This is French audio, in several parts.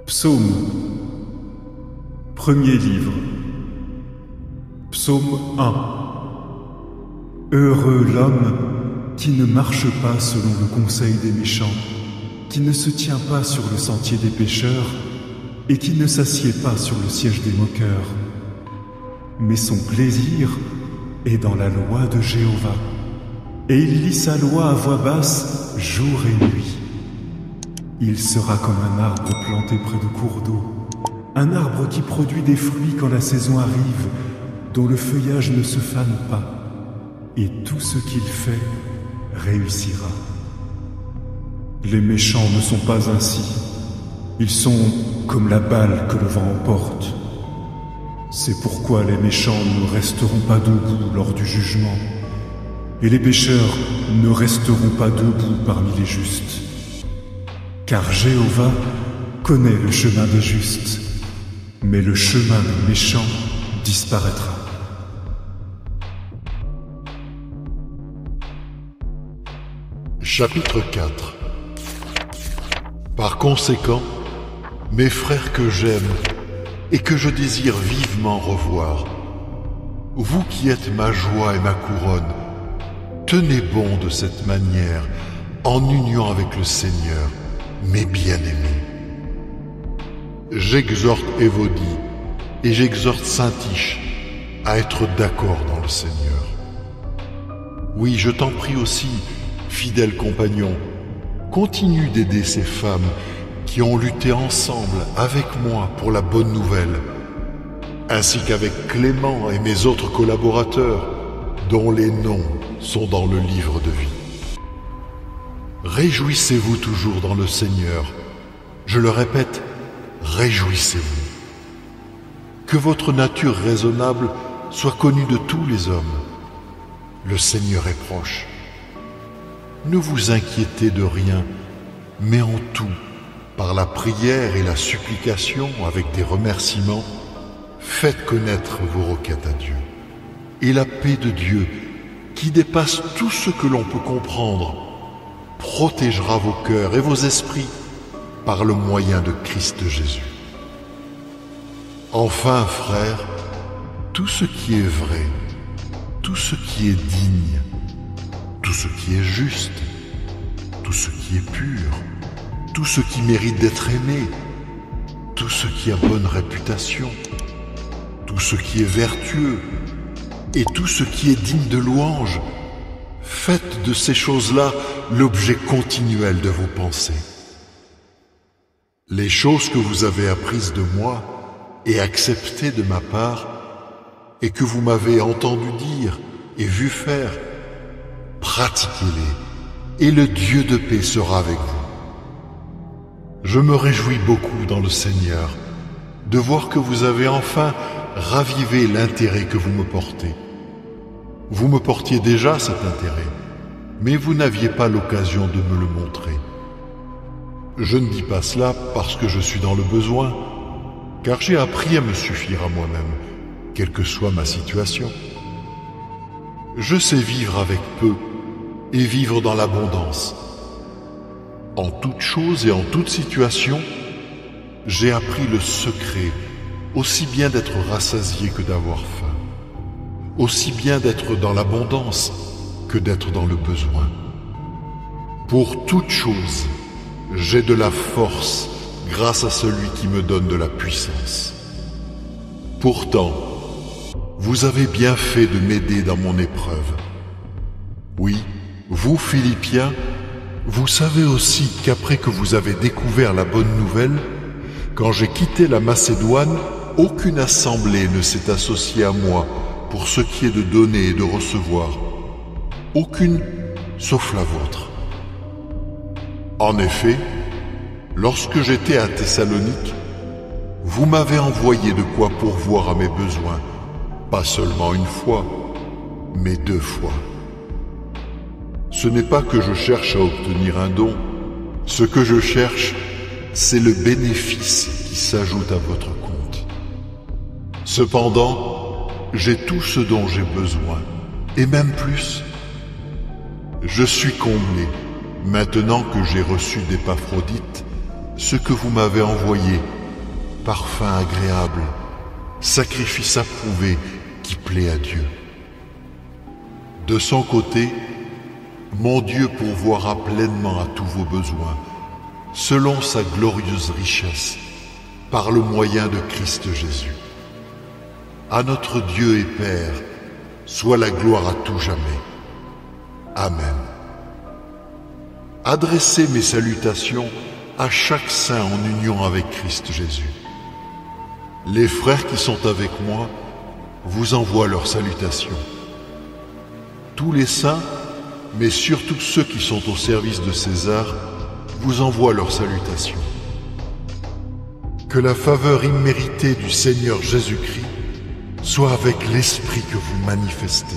Psaume. Premier livre. Psaume 1. Heureux l'homme qui ne marche pas selon le conseil des méchants, qui ne se tient pas sur le sentier des pécheurs et qui ne s'assied pas sur le siège des moqueurs. Mais son plaisir est dans la loi de Jéhovah, et il lit sa loi à voix basse jour et nuit. Il sera comme un arbre planté près de cours d'eau, un arbre qui produit des fruits quand la saison arrive, dont le feuillage ne se fane pas, et tout ce qu'il fait réussira. Les méchants ne sont pas ainsi, ils sont comme la balle que le vent emporte. C'est pourquoi les méchants ne resteront pas debout lors du jugement, et les pécheurs ne resteront pas debout parmi les justes. Car Jéhovah connaît le chemin des justes, mais le chemin des méchants disparaîtra. Chapitre 4. Par conséquent, mes frères que j'aime et que je désire vivement revoir, vous qui êtes ma joie et ma couronne, tenez bon de cette manière en union avec le Seigneur, mes bien-aimés. J'exhorte Évodie et j'exhorte Syntyche à être d'accord dans le Seigneur. Oui, je t'en prie aussi, fidèle compagnon, continue d'aider ces femmes qui ont lutté ensemble avec moi pour la bonne nouvelle, ainsi qu'avec Clément et mes autres collaborateurs, dont les noms sont dans le livre de vie. Réjouissez-vous toujours dans le Seigneur. Je le répète, réjouissez-vous. Que votre nature raisonnable soit connue de tous les hommes. Le Seigneur est proche. Ne vous inquiétez de rien, mais en tout, par la prière et la supplication avec des remerciements, faites connaître vos requêtes à Dieu. Et la paix de Dieu, qui dépasse tout ce que l'on peut comprendre, protégera vos cœurs et vos esprits par le moyen de Christ Jésus. Enfin, frères, tout ce qui est vrai, tout ce qui est digne, tout ce qui est juste, tout ce qui est pur, tout ce qui mérite d'être aimé, tout ce qui a bonne réputation, tout ce qui est vertueux et tout ce qui est digne de louange, faites de ces choses-là l'objet continuel de vos pensées. Les choses que vous avez apprises de moi et acceptées de ma part, et que vous m'avez entendu dire et vu faire, pratiquez-les, et le Dieu de paix sera avec vous. Je me réjouis beaucoup dans le Seigneur de voir que vous avez enfin ravivé l'intérêt que vous me portez. Vous me portiez déjà cet intérêt, mais vous n'aviez pas l'occasion de me le montrer. Je ne dis pas cela parce que je suis dans le besoin, car j'ai appris à me suffire à moi-même, quelle que soit ma situation. Je sais vivre avec peu et vivre dans l'abondance. En toute chose et en toute situation, j'ai appris le secret, aussi bien d'être rassasié que d'avoir faim, aussi bien d'être dans l'abondance que d'être dans le besoin. Pour toute chose, j'ai de la force grâce à celui qui me donne de la puissance. Pourtant, vous avez bien fait de m'aider dans mon épreuve. Oui, vous, Philippiens, vous savez aussi qu'après que vous avez découvert la bonne nouvelle, quand j'ai quitté la Macédoine, aucune assemblée ne s'est associée à moi pour ce qui est de donner et de recevoir. Aucune, sauf la vôtre. En effet, lorsque j'étais à Thessalonique, vous m'avez envoyé de quoi pourvoir à mes besoins, pas seulement une fois, mais 2 fois. Ce n'est pas que je cherche à obtenir un don. Ce que je cherche, c'est le bénéfice qui s'ajoute à votre compte. Cependant, j'ai tout ce dont j'ai besoin, et même plus. Je suis comblé, maintenant que j'ai reçu d'Épaphrodite, ce que vous m'avez envoyé parfum agréable, sacrifice approuvé qui plaît à Dieu. De son côté, mon Dieu pourvoira pleinement à tous vos besoins, selon sa glorieuse richesse, par le moyen de Christ Jésus. À notre Dieu et Père, soit la gloire à tout jamais. Amen. Adressez mes salutations à chaque saint en union avec Christ Jésus. Les frères qui sont avec moi vous envoient leurs salutations. Tous les saints, mais surtout ceux qui sont au service de César, vous envoient leurs salutations. Que la faveur imméritée du Seigneur Jésus-Christ soit avec l'esprit que vous manifestez.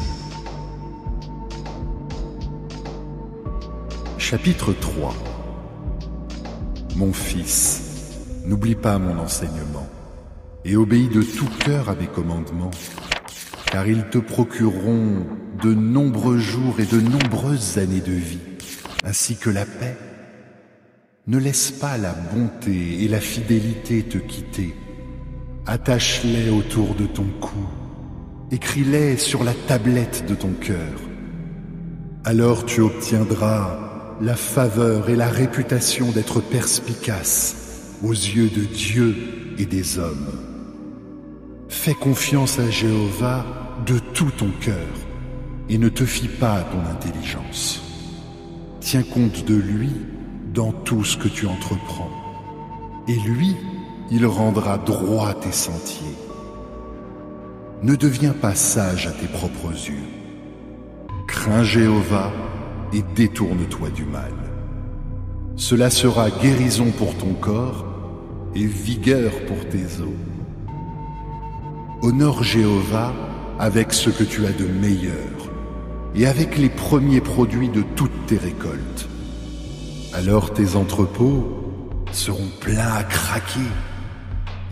Chapitre 3. Mon fils, n'oublie pas mon enseignement et obéis de tout cœur à mes commandements, car ils te procureront de nombreux jours et de nombreuses années de vie, ainsi que la paix. Ne laisse pas la bonté et la fidélité te quitter. Attache-les autour de ton cou, écris-les sur la tablette de ton cœur. Alors tu obtiendras la faveur et la réputation d'être perspicace aux yeux de Dieu et des hommes. Fais confiance à Jéhovah de tout ton cœur et ne te fie pas à ton intelligence. Tiens compte de lui dans tout ce que tu entreprends. Et lui, il rendra droit tes sentiers. Ne deviens pas sage à tes propres yeux. Crains Jéhovah et détourne-toi du mal. Cela sera guérison pour ton corps et vigueur pour tes os. Honore Jéhovah avec ce que tu as de meilleur et avec les premiers produits de toutes tes récoltes. Alors tes entrepôts seront pleins à craquer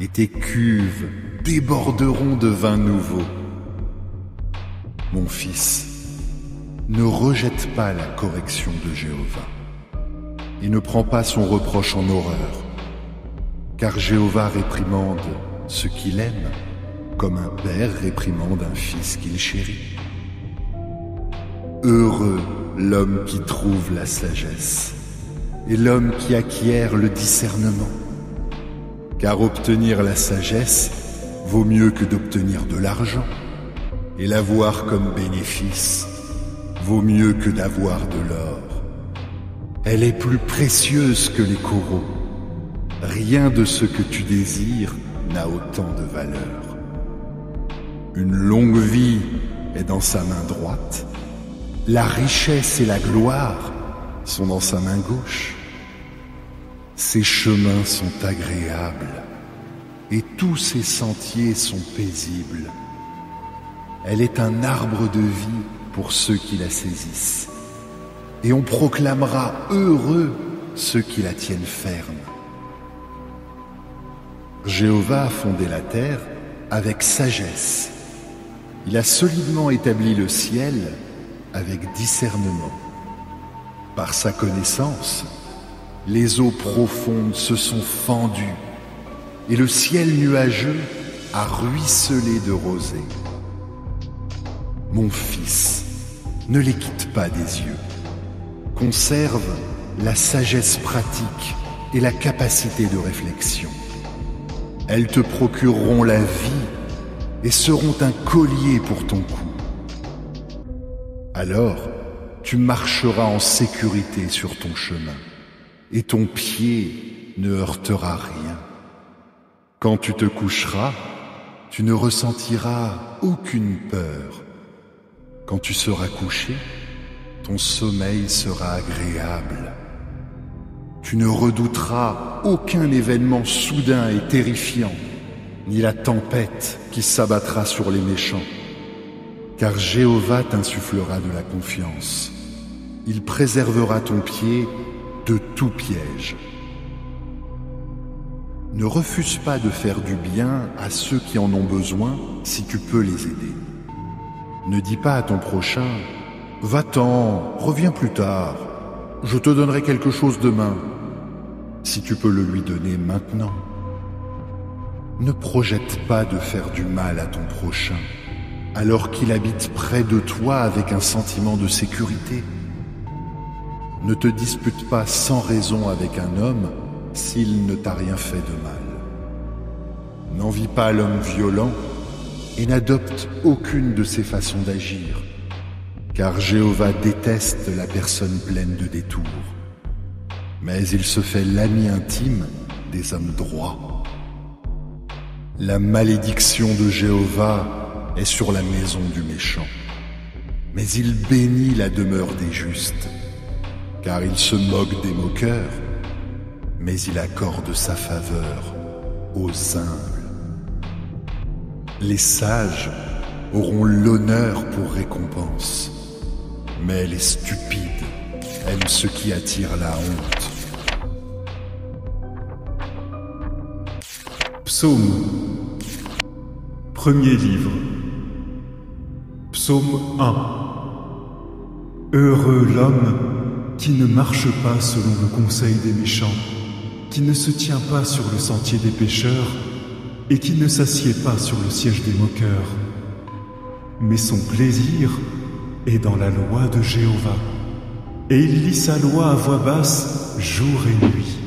et tes cuves déborderont de vin nouveau. Mon fils, ne rejette pas la correction de Jéhovah et ne prends pas son reproche en horreur, car Jéhovah réprimande ce qu'il aime, comme un père réprimande un fils qu'il chérit. Heureux l'homme qui trouve la sagesse et l'homme qui acquiert le discernement, car obtenir la sagesse vaut mieux que d'obtenir de l'argent, et l'avoir comme bénéfice vaut mieux que d'avoir de l'or. Elle est plus précieuse que les coraux. Rien de ce que tu désires n'a autant de valeur. Une longue vie est dans sa main droite. La richesse et la gloire sont dans sa main gauche. Ses chemins sont agréables et tous ses sentiers sont paisibles. Elle est un arbre de vie pour ceux qui la saisissent. Et on proclamera heureux ceux qui la tiennent ferme. Jéhovah a fondé la terre avec sagesse. Il a solidement établi le ciel avec discernement. Par sa connaissance, les eaux profondes se sont fendues et le ciel nuageux a ruisselé de rosée. Mon fils, ne les quitte pas des yeux. Conserve la sagesse pratique et la capacité de réflexion. Elles te procureront la vie et seront un collier pour ton cou. Alors, tu marcheras en sécurité sur ton chemin et ton pied ne heurtera rien. Quand tu te coucheras, tu ne ressentiras aucune peur. Quand tu seras couché, ton sommeil sera agréable. Tu ne redouteras aucun événement soudain et terrifiant, ni la tempête qui s'abattra sur les méchants. Car Jéhovah t'insufflera de la confiance. Il préservera ton pied de tout piège. Ne refuse pas de faire du bien à ceux qui en ont besoin si tu peux les aider. Ne dis pas à ton prochain « Va-t'en, reviens plus tard, je te donnerai quelque chose demain », si tu peux le lui donner maintenant. Ne projette pas de faire du mal à ton prochain, alors qu'il habite près de toi avec un sentiment de sécurité. Ne te dispute pas sans raison avec un homme s'il ne t'a rien fait de mal. N'envie pas l'homme violent et n'adopte aucune de ses façons d'agir, car Jéhovah déteste la personne pleine de détours, mais il se fait l'ami intime des hommes droits. La malédiction de Jéhovah est sur la maison du méchant, mais il bénit la demeure des justes, car il se moque des moqueurs, mais il accorde sa faveur aux humbles. Les sages auront l'honneur pour récompense, mais les stupides aiment ce qui attire la honte. Psaume, premier livre. Psaume 1. Heureux l'homme qui ne marche pas selon le conseil des méchants, qui ne se tient pas sur le sentier des pécheurs, et qui ne s'assied pas sur le siège des moqueurs. Mais son plaisir est dans la loi de Jéhovah, et il lit sa loi à voix basse jour et nuit.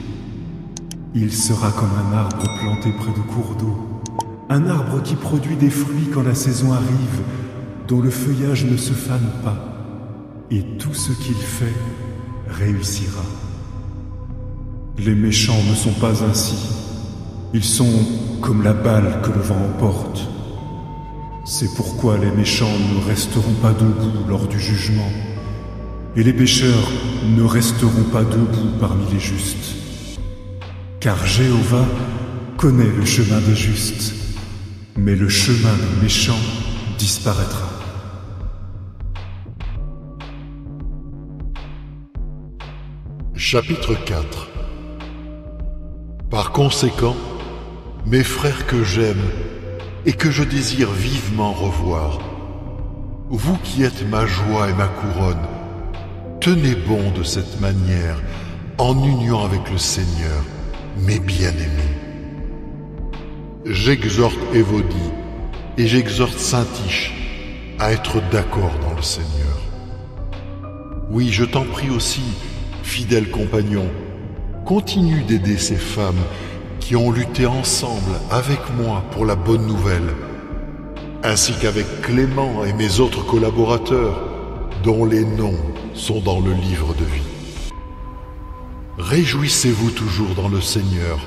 Il sera comme un arbre planté près de cours d'eau, un arbre qui produit des fruits quand la saison arrive, dont le feuillage ne se fane pas, et tout ce qu'il fait réussira. Les méchants ne sont pas ainsi. Ils sont comme la balle que le vent emporte. C'est pourquoi les méchants ne resteront pas debout lors du jugement, et les pécheurs ne resteront pas debout parmi les justes. Car Jéhovah connaît le chemin des justes, mais le chemin des méchants disparaîtra. Chapitre 4. Par conséquent, mes frères que j'aime et que je désire vivement revoir, vous qui êtes ma joie et ma couronne, tenez bon de cette manière en union avec le Seigneur, mes bien-aimés. J'exhorte Évodie et j'exhorte Syntyche à être d'accord dans le Seigneur. Oui, je t'en prie aussi, fidèle compagnon, continue d'aider ces femmes qui ont lutté ensemble avec moi pour la bonne nouvelle, ainsi qu'avec Clément et mes autres collaborateurs, dont les noms sont dans le livre de vie. Réjouissez-vous toujours dans le Seigneur.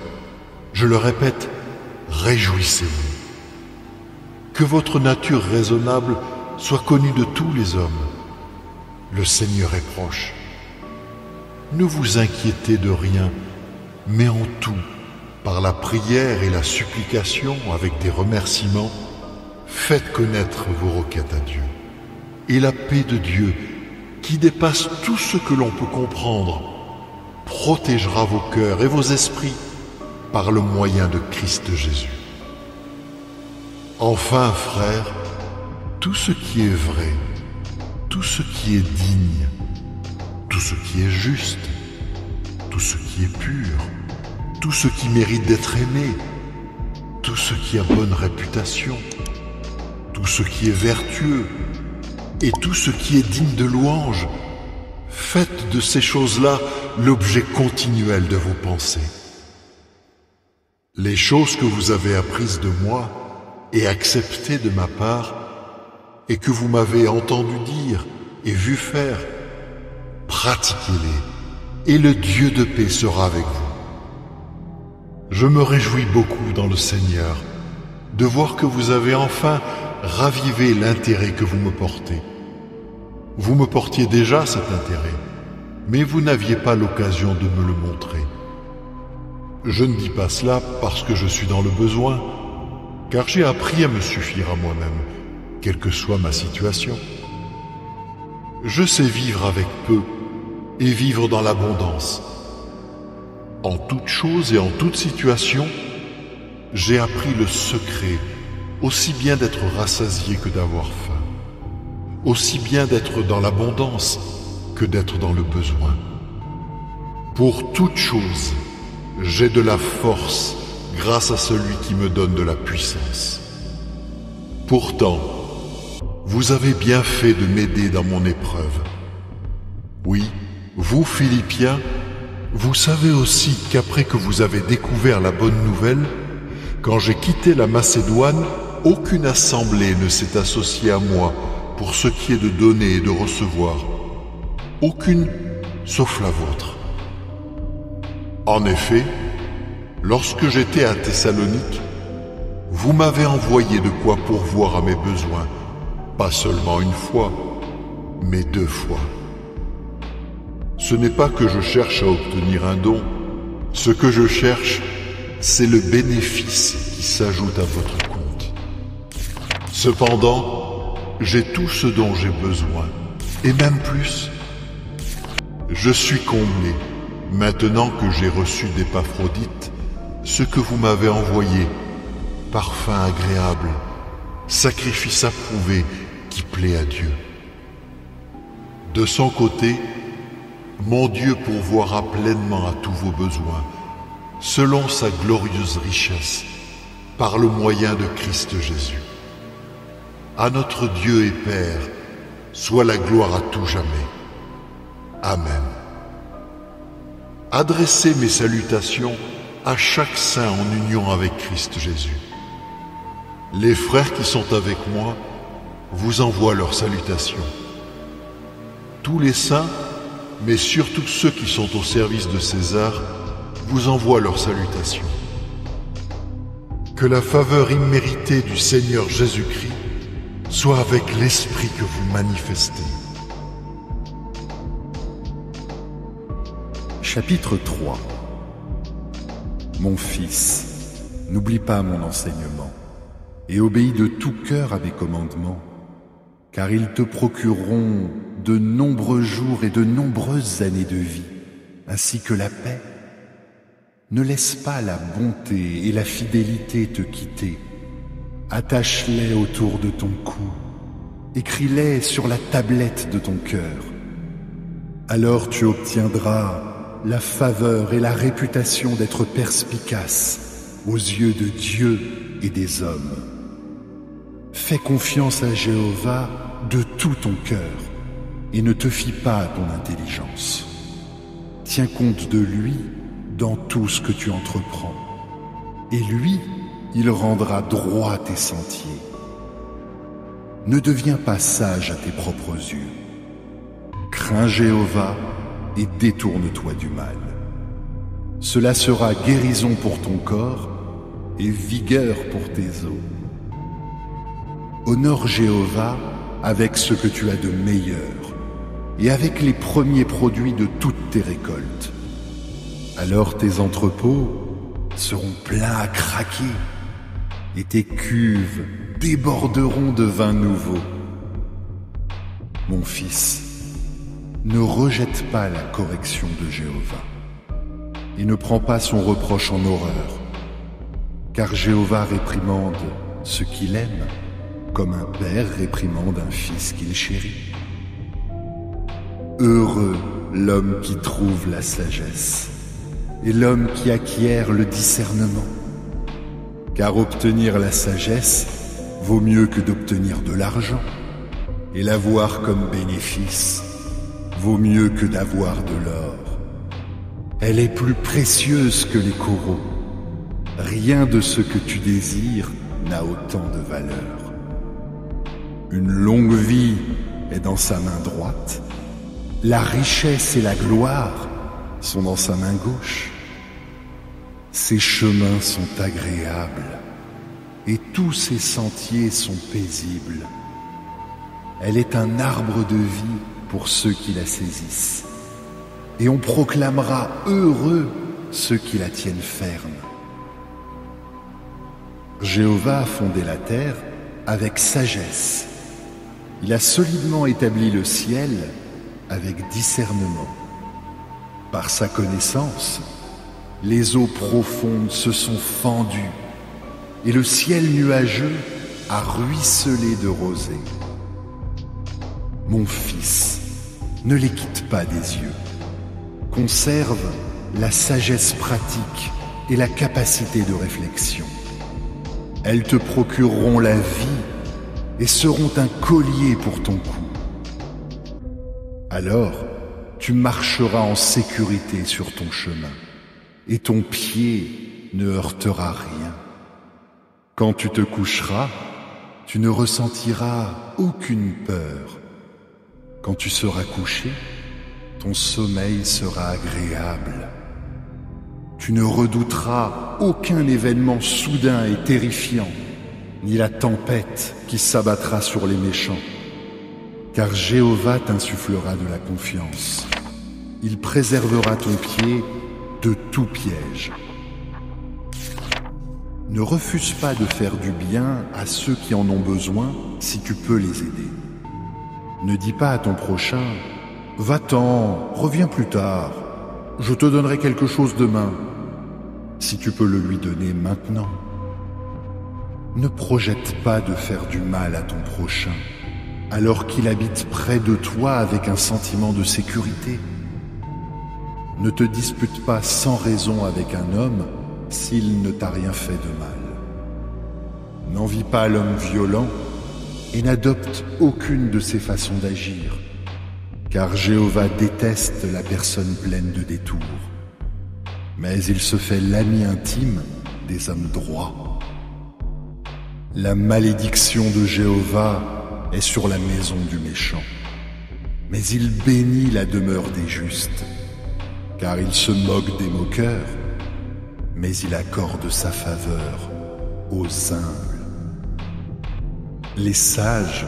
Je le répète, réjouissez-vous. Que votre nature raisonnable soit connue de tous les hommes. Le Seigneur est proche. Ne vous inquiétez de rien, mais en tout, par la prière et la supplication avec des remerciements, faites connaître vos requêtes à Dieu. Et la paix de Dieu, qui dépasse tout ce que l'on peut comprendre, protégera vos cœurs et vos esprits par le moyen de Christ Jésus. Enfin, frères, tout ce qui est vrai, tout ce qui est digne, tout ce qui est juste, tout ce qui est pur, tout ce qui mérite d'être aimé, tout ce qui a bonne réputation, tout ce qui est vertueux et tout ce qui est digne de louange, faites de ces choses-là l'objet continuel de vos pensées. Les choses que vous avez apprises de moi et acceptées de ma part, et que vous m'avez entendu dire et vu faire, pratiquez-les, et le Dieu de paix sera avec vous. Je me réjouis beaucoup dans le Seigneur de voir que vous avez enfin ravivé l'intérêt que vous me portez. Vous me portiez déjà cet intérêt, mais vous n'aviez pas l'occasion de me le montrer. Je ne dis pas cela parce que je suis dans le besoin, car j'ai appris à me suffire à moi-même, quelle que soit ma situation. Je sais vivre avec peu et vivre dans l'abondance. En toute chose et en toute situation, j'ai appris le secret, aussi bien d'être rassasié que d'avoir faim, aussi bien d'être dans l'abondance que d'être dans le besoin. Pour toute chose, j'ai de la force grâce à celui qui me donne de la puissance. Pourtant, vous avez bien fait de m'aider dans mon épreuve. Oui, vous, Philippiens, vous savez aussi qu'après que vous avez découvert la bonne nouvelle, quand j'ai quitté la Macédoine, aucune assemblée ne s'est associée à moi pour ce qui est de donner et de recevoir. Aucune, sauf la vôtre. En effet, lorsque j'étais à Thessalonique, vous m'avez envoyé de quoi pourvoir à mes besoins, pas seulement une fois, mais 2 fois. Ce n'est pas que je cherche à obtenir un don, ce que je cherche, c'est le bénéfice qui s'ajoute à votre compte. Cependant, j'ai tout ce dont j'ai besoin, et même plus. Je suis comblé, maintenant que j'ai reçu d'Épaphrodite ce que vous m'avez envoyé, parfum agréable, sacrifice approuvé qui plaît à Dieu. De son côté, mon Dieu pourvoira pleinement à tous vos besoins, selon sa glorieuse richesse, par le moyen de Christ Jésus. À notre Dieu et Père, soit la gloire à tout jamais. Amen. Adressez mes salutations à chaque saint en union avec Christ Jésus. Les frères qui sont avec moi vous envoient leurs salutations. Tous les saints, mais surtout ceux qui sont au service de César, vous envoient leurs salutations. Que la faveur imméritée du Seigneur Jésus-Christ soit avec l'esprit que vous manifestez. Chapitre 3. Mon fils, n'oublie pas mon enseignement et obéis de tout cœur à mes commandements, car ils te procureront de nombreux jours et de nombreuses années de vie, ainsi que la paix. Ne laisse pas la bonté et la fidélité te quitter. Attache-les autour de ton cou, écris-les sur la tablette de ton cœur. Alors tu obtiendras la faveur et la réputation d'être perspicace aux yeux de Dieu et des hommes. Fais confiance à Jéhovah de tout ton cœur et ne te fie pas à ton intelligence. Tiens compte de lui dans tout ce que tu entreprends. Et lui, il rendra droit tes sentiers. Ne deviens pas sage à tes propres yeux. Crains Jéhovah et détourne-toi du mal. Cela sera guérison pour ton corps et vigueur pour tes os. Honore Jéhovah avec ce que tu as de meilleur et avec les premiers produits de toutes tes récoltes. Alors tes entrepôts seront pleins à craquer et tes cuves déborderont de vin nouveau. Mon fils, ne rejette pas la correction de Jéhovah et ne prends pas son reproche en horreur, car Jéhovah réprimande ce qu'il aime, comme un père réprimande un fils qu'il chérit. Heureux l'homme qui trouve la sagesse et l'homme qui acquiert le discernement, car obtenir la sagesse vaut mieux que d'obtenir de l'argent, et l'avoir comme bénéfice vaut mieux que d'avoir de l'or. Elle est plus précieuse que les coraux. Rien de ce que tu désires n'a autant de valeur. Une longue vie est dans sa main droite. La richesse et la gloire sont dans sa main gauche. Ses chemins sont agréables et tous ses sentiers sont paisibles. Elle est un arbre de vie pour ceux qui la saisissent. Et on proclamera heureux ceux qui la tiennent ferme. Jéhovah a fondé la terre avec sagesse. Il a solidement établi le ciel avec discernement. Par sa connaissance, les eaux profondes se sont fendues et le ciel nuageux a ruisselé de rosée. Mon fils, ne les quitte pas des yeux. Conserve la sagesse pratique et la capacité de réflexion. Elles te procureront la vie et seront un collier pour ton cou. Alors, tu marcheras en sécurité sur ton chemin et ton pied ne heurtera rien. Quand tu te coucheras, tu ne ressentiras aucune peur. Quand tu seras couché, ton sommeil sera agréable. Tu ne redouteras aucun événement soudain et terrifiant, ni la tempête qui s'abattra sur les méchants. Car Jéhovah t'insufflera de la confiance. Il préservera ton pied de tout piège. Ne refuse pas de faire du bien à ceux qui en ont besoin si tu peux les aider. Ne dis pas à ton prochain « Va-t'en, reviens plus tard, je te donnerai quelque chose demain » si tu peux le lui donner maintenant. Ne projette pas de faire du mal à ton prochain alors qu'il habite près de toi avec un sentiment de sécurité. Ne te dispute pas sans raison avec un homme s'il ne t'a rien fait de mal. N'envie pas l'homme violent et n'adopte aucune de ses façons d'agir, car Jéhovah déteste la personne pleine de détours. Mais il se fait l'ami intime des hommes droits. La malédiction de Jéhovah est sur la maison du méchant, mais il bénit la demeure des justes, car il se moque des moqueurs, mais il accorde sa faveur aux humbles. Les sages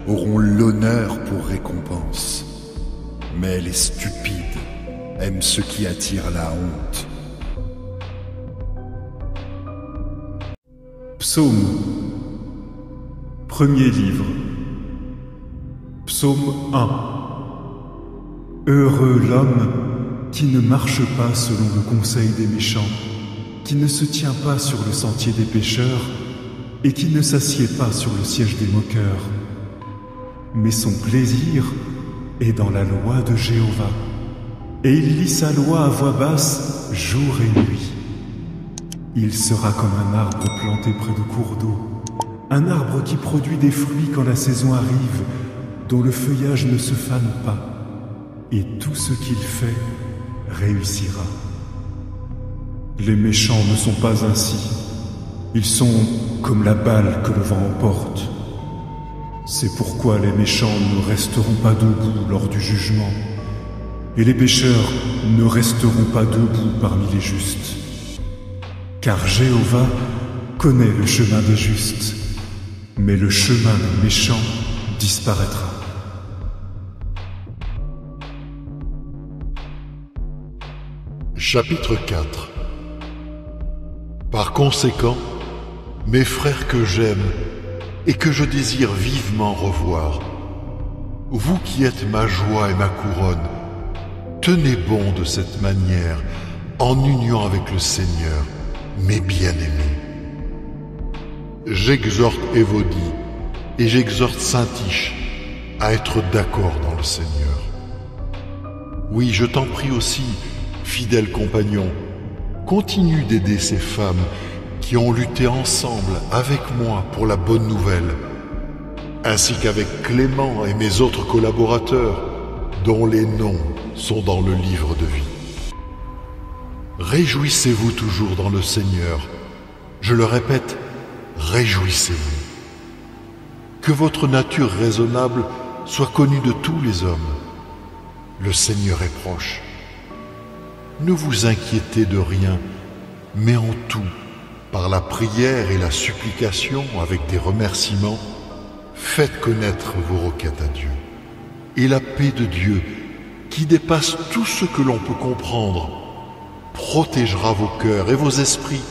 auront l'honneur pour récompense, mais les stupides aiment ce qui attire la honte. Psaume, premier livre. Psaume 1. Heureux l'homme qui ne marche pas selon le conseil des méchants, qui ne se tient pas sur le sentier des pécheurs et qui ne s'assied pas sur le siège des moqueurs. Mais son plaisir est dans la loi de Jéhovah, et il lit sa loi à voix basse jour et nuit. Il sera comme un arbre planté près de cours d'eau, un arbre qui produit des fruits quand la saison arrive, dont le feuillage ne se fane pas, et tout ce qu'il fait réussira. Les méchants ne sont pas ainsi, ils sont comme la balle que le vent emporte. C'est pourquoi les méchants ne resteront pas debout lors du jugement, et les pécheurs ne resteront pas debout parmi les justes. Car Jéhovah connaît le chemin des justes, mais le chemin des méchants disparaîtra. Chapitre 4. Par conséquent, mes frères que j'aime et que je désire vivement revoir, vous qui êtes ma joie et ma couronne, tenez bon de cette manière en union avec le Seigneur, mes bien-aimés. J'exhorte Évodie et j'exhorte Syntyche à être d'accord dans le Seigneur. Oui, je t'en prie aussi, fidèle compagnon, continue d'aider ces femmes qui ont lutté ensemble avec moi pour la bonne nouvelle, ainsi qu'avec Clément et mes autres collaborateurs, dont les noms sont dans le livre de vie. Réjouissez-vous toujours dans le Seigneur. Je le répète, réjouissez-vous. Que votre nature raisonnable soit connue de tous les hommes. Le Seigneur est proche. Ne vous inquiétez de rien, mais en tout, par la prière et la supplication avec des remerciements, faites connaître vos requêtes à Dieu. Et la paix de Dieu, qui dépasse tout ce que l'on peut comprendre, protégera vos cœurs et vos esprits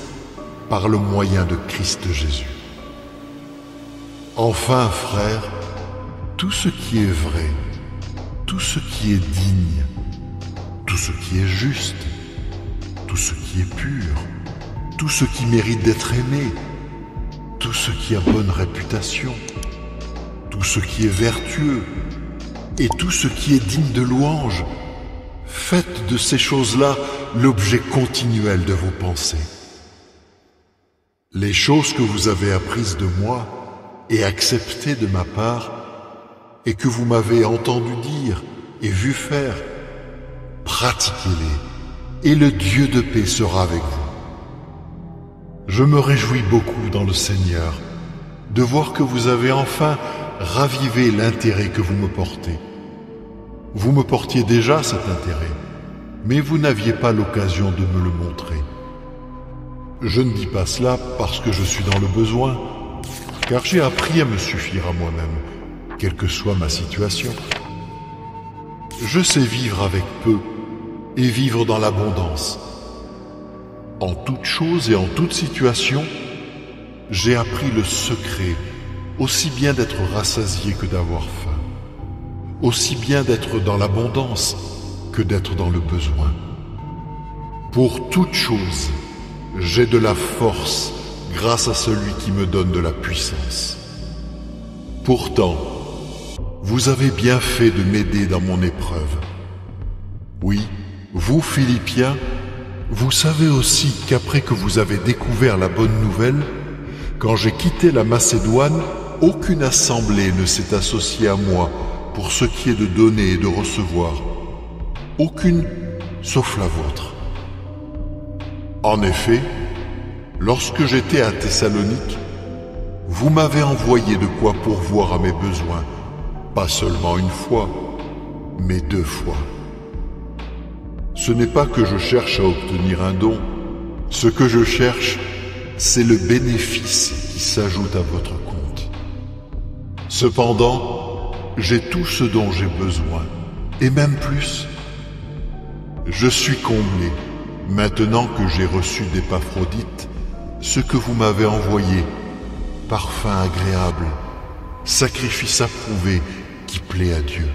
par le moyen de Christ Jésus. Enfin, frères, tout ce qui est vrai, tout ce qui est digne, tout ce qui est juste, tout ce qui est pur, tout ce qui mérite d'être aimé, tout ce qui a bonne réputation, tout ce qui est vertueux et tout ce qui est digne de louange, faites de ces choses-là l'objet continuel de vos pensées. Les choses que vous avez apprises de moi et acceptées de ma part, et que vous m'avez entendu dire et vu faire, pratiquez-les, et le Dieu de paix sera avec vous. Je me réjouis beaucoup dans le Seigneur de voir que vous avez enfin ravivé l'intérêt que vous me portez. Vous me portiez déjà cet intérêt, mais vous n'aviez pas l'occasion de me le montrer. Je ne dis pas cela parce que je suis dans le besoin, car j'ai appris à me suffire à moi-même, quelle que soit ma situation. Je sais vivre avec peu et vivre dans l'abondance. En toute chose et en toute situation, j'ai appris le secret, aussi bien d'être rassasié que d'avoir faim, aussi bien d'être dans l'abondance que d'être dans le besoin. Pour toute chose, j'ai de la force grâce à celui qui me donne de la puissance. Pourtant, vous avez bien fait de m'aider dans mon épreuve. Oui, vous Philippiens, vous savez aussi qu'après que vous avez découvert la bonne nouvelle, quand j'ai quitté la Macédoine, aucune assemblée ne s'est associée à moi pour ce qui est de donner et de recevoir. Aucune, sauf la vôtre. En effet, lorsque j'étais à Thessalonique, vous m'avez envoyé de quoi pourvoir à mes besoins, pas seulement une fois, mais 2 fois. Ce n'est pas que je cherche à obtenir un don, ce que je cherche, c'est le bénéfice qui s'ajoute à votre compte. Cependant, j'ai tout ce dont j'ai besoin, et même plus. Je suis comblé, maintenant que j'ai reçu d'Épaphrodite ce que vous m'avez envoyé, parfum agréable, sacrifice approuvé qui plaît à Dieu.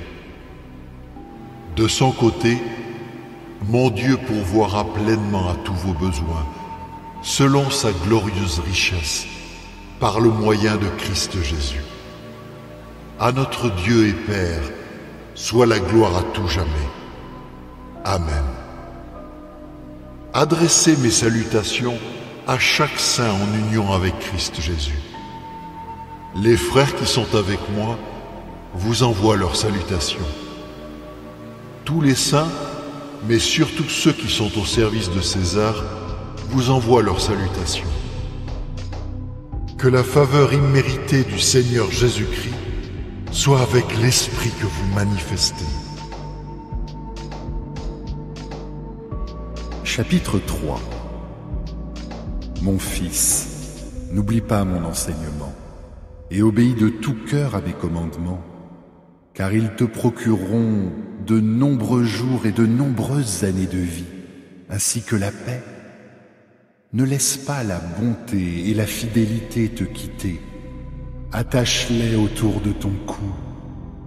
De son côté, mon Dieu pourvoira pleinement à tous vos besoins, selon sa glorieuse richesse, par le moyen de Christ Jésus. À notre Dieu et Père, soit la gloire à tout jamais. Amen. Adressez mes salutations à chaque saint en union avec Christ Jésus. Les frères qui sont avec moi vous envoient leurs salutations. Tous les saints, mais surtout ceux qui sont au service de César, vous envoient leurs salutations. Que la faveur imméritée du Seigneur Jésus-Christ soit avec l'esprit que vous manifestez. Chapitre 3. Mon fils, n'oublie pas mon enseignement et obéis de tout cœur à mes commandements, car ils te procureront de nombreux jours et de nombreuses années de vie, ainsi que la paix. Ne laisse pas la bonté et la fidélité te quitter. Attache-les autour de ton cou,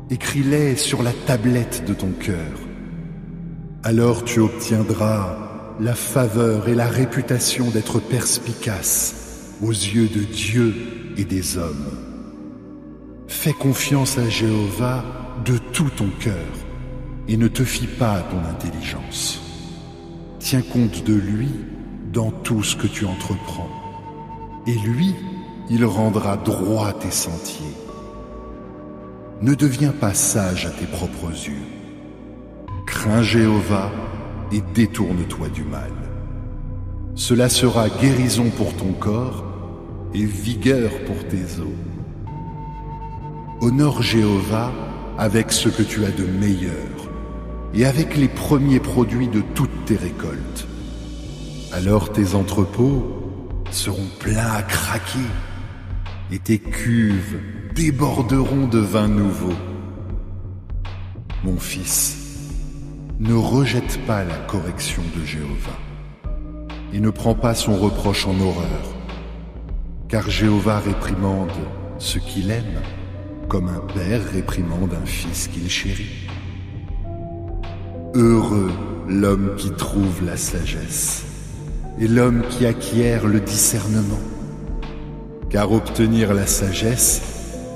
écris-les sur la tablette de ton cœur. Alors tu obtiendras la faveur et la réputation d'être perspicace aux yeux de Dieu et des hommes. Fais confiance à Jéhovah de tout ton cœur et ne te fie pas à ton intelligence. Tiens compte de lui dans tout ce que tu entreprends. Et lui, il rendra droit tes sentiers. Ne deviens pas sage à tes propres yeux. Crains Jéhovah et détourne-toi du mal. Cela sera guérison pour ton corps et vigueur pour tes os. Honore Jéhovah avec ce que tu as de meilleur et avec les premiers produits de toutes tes récoltes. Alors tes entrepôts seront pleins à craquer et tes cuves déborderont de vin nouveau. Mon fils, ne rejette pas la correction de Jéhovah et ne prends pas son reproche en horreur, car Jéhovah réprimande ce qu'il aime, comme un père réprimande un fils qu'il chérit. Heureux l'homme qui trouve la sagesse et l'homme qui acquiert le discernement, car obtenir la sagesse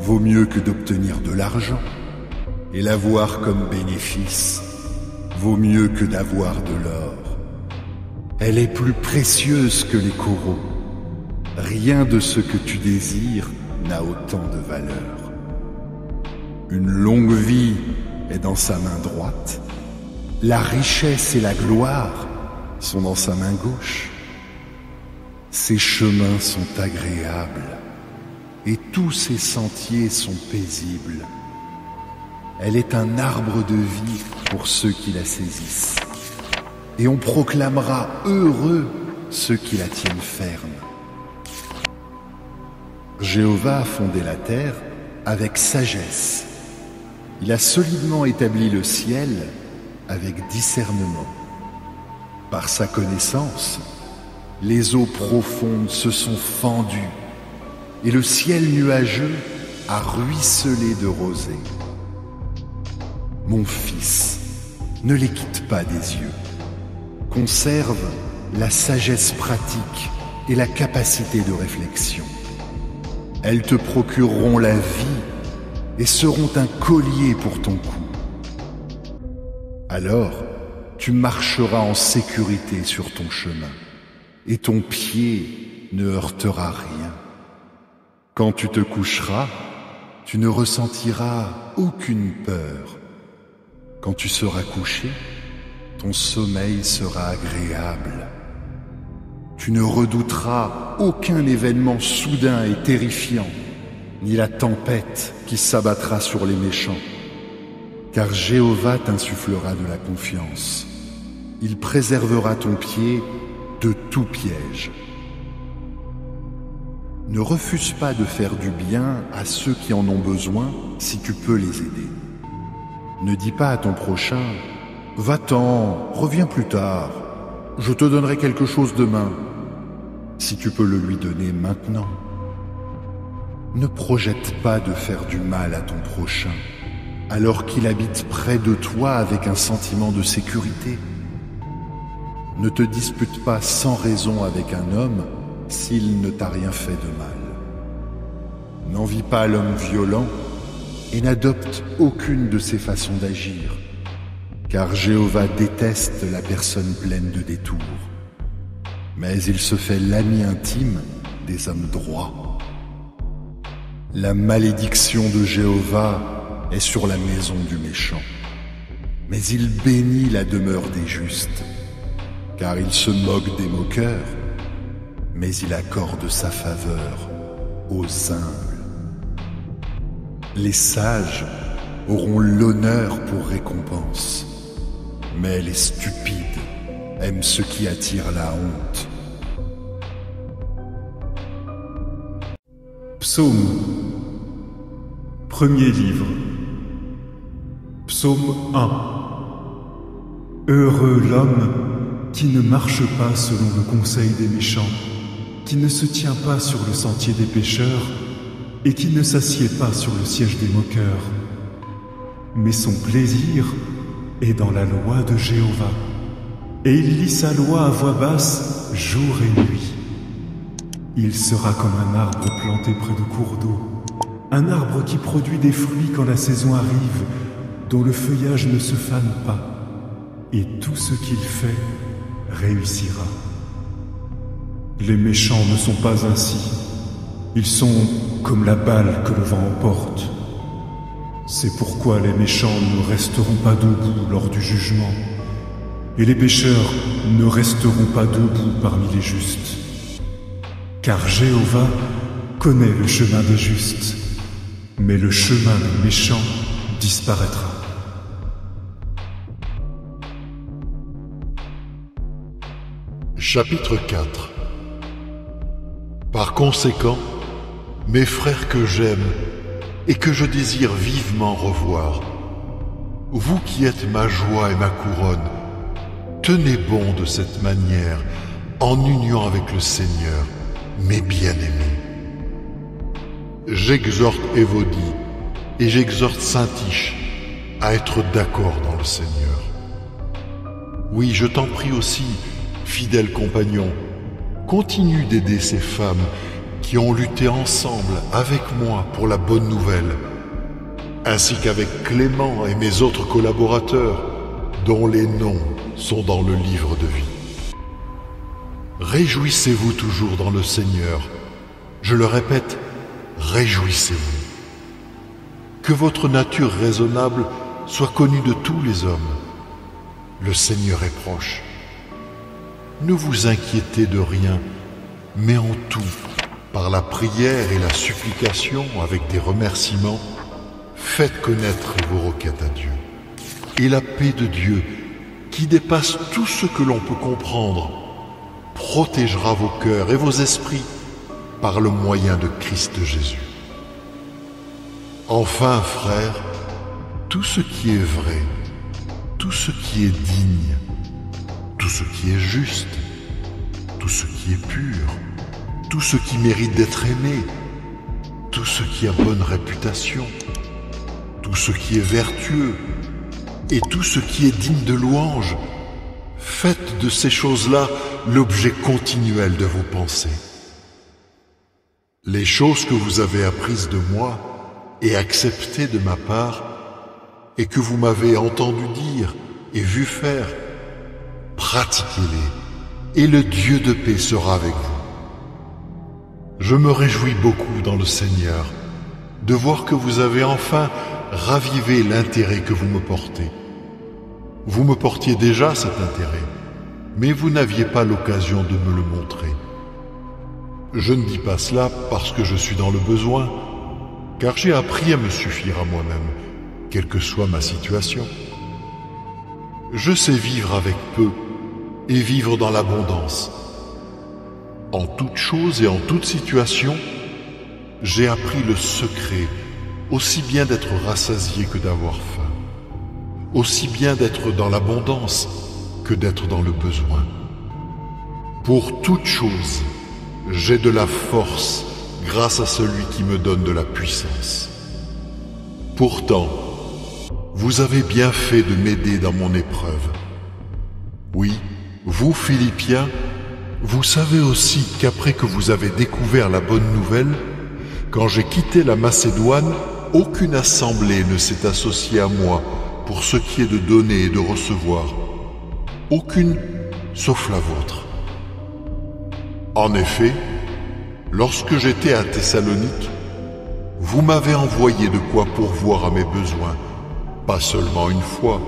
vaut mieux que d'obtenir de l'argent, et l'avoir comme bénéfice vaut mieux que d'avoir de l'or. Elle est plus précieuse que les coraux. Rien de ce que tu désires n'a autant de valeur. Une longue vie est dans sa main droite. La richesse et la gloire sont dans sa main gauche. Ses chemins sont agréables et tous ses sentiers sont paisibles. Elle est un arbre de vie pour ceux qui la saisissent. Et on proclamera heureux ceux qui la tiennent ferme. Jéhovah a fondé la terre avec sagesse. Il a solidement établi le ciel avec discernement. Par sa connaissance, les eaux profondes se sont fendues et le ciel nuageux a ruisselé de rosée. Mon fils, ne les quitte pas des yeux. Conserve la sagesse pratique et la capacité de réflexion. Elles te procureront la vie et seront un collier pour ton cou. Alors, tu marcheras en sécurité sur ton chemin et ton pied ne heurtera rien. Quand tu te coucheras, tu ne ressentiras aucune peur. Quand tu seras couché, ton sommeil sera agréable. Tu ne redouteras aucun événement soudain et terrifiant, ni la tempête qui s'abattra sur les méchants. Car Jéhovah t'insufflera de la confiance. Il préservera ton pied de tout piège. Ne refuse pas de faire du bien à ceux qui en ont besoin si tu peux les aider. Ne dis pas à ton prochain « Va-t'en, reviens plus tard, je te donnerai quelque chose demain », si tu peux le lui donner maintenant. Ne projette pas de faire du mal à ton prochain, alors qu'il habite près de toi avec un sentiment de sécurité. Ne te dispute pas sans raison avec un homme s'il ne t'a rien fait de mal. N'envie pas l'homme violent et n'adopte aucune de ses façons d'agir, car Jéhovah déteste la personne pleine de détours. Mais il se fait l'ami intime des hommes droits. La malédiction de Jéhovah est sur la maison du méchant, mais il bénit la demeure des justes, car il se moque des moqueurs, mais il accorde sa faveur aux humbles. Les sages auront l'honneur pour récompense, mais les stupides aiment ce qui attire la honte. Psaume, premier livre. Psaume 1. Heureux l'homme qui ne marche pas selon le conseil des méchants, qui ne se tient pas sur le sentier des pécheurs et qui ne s'assied pas sur le siège des moqueurs. Mais son plaisir est dans la loi de Jéhovah, et il lit sa loi à voix basse jour et nuit. Il sera comme un arbre planté près de cours d'eau, un arbre qui produit des fruits quand la saison arrive, dont le feuillage ne se fane pas, et tout ce qu'il fait réussira. Les méchants ne sont pas ainsi, ils sont comme la balle que le vent emporte. C'est pourquoi les méchants ne resteront pas debout lors du jugement, et les pécheurs ne resteront pas debout parmi les justes. Car Jéhovah connaît le chemin des justes, mais le chemin des méchants disparaîtra. Chapitre 4. Par conséquent, mes frères que j'aime et que je désire vivement revoir, vous qui êtes ma joie et ma couronne, tenez bon de cette manière en union avec le Seigneur, mes bien-aimés. J'exhorte Évodie et j'exhorte Syntyche à être d'accord dans le Seigneur. Oui, je t'en prie aussi, fidèle compagnon, continue d'aider ces femmes qui ont lutté ensemble avec moi pour la bonne nouvelle, ainsi qu'avec Clément et mes autres collaborateurs, dont les noms sont dans le livre de vie. Réjouissez-vous toujours dans le Seigneur. Je le répète, réjouissez-vous. Que votre nature raisonnable soit connue de tous les hommes. Le Seigneur est proche. Ne vous inquiétez de rien, mais en tout, par la prière et la supplication avec des remerciements, faites connaître vos requêtes à Dieu. Et la paix de Dieu, qui dépasse tout ce que l'on peut comprendre, protégera vos cœurs et vos esprits par le moyen de Christ Jésus. Enfin, frères, tout ce qui est vrai, tout ce qui est digne, tout ce qui est juste, tout ce qui est pur, tout ce qui mérite d'être aimé, tout ce qui a bonne réputation, tout ce qui est vertueux et tout ce qui est digne de louange, faites de ces choses-là l'objet continuel de vos pensées. Les choses que vous avez apprises de moi et acceptées de ma part, et que vous m'avez entendu dire et vu faire, pratiquez-les, et le Dieu de paix sera avec vous. Je me réjouis beaucoup dans le Seigneur de voir que vous avez enfin ravivé l'intérêt que vous me portez. Vous me portiez déjà cet intérêt, mais vous n'aviez pas l'occasion de me le montrer. Je ne dis pas cela parce que je suis dans le besoin, car j'ai appris à me suffire à moi-même, quelle que soit ma situation. Je sais vivre avec peu et vivre dans l'abondance. En toute chose et en toute situation, j'ai appris le secret, aussi bien d'être rassasié que d'avoir faim, aussi bien d'être dans l'abondance que d'être dans le besoin. Pour toute chose, j'ai de la force grâce à celui qui me donne de la puissance. Pourtant, vous avez bien fait de m'aider dans mon épreuve. Oui, vous, Philippiens, vous savez aussi qu'après que vous avez découvert la bonne nouvelle, quand j'ai quitté la Macédoine, aucune assemblée ne s'est associée à moi pour ce qui est de donner et de recevoir. Aucune, sauf la vôtre. En effet, lorsque j'étais à Thessalonique, vous m'avez envoyé de quoi pourvoir à mes besoins, pas seulement une fois,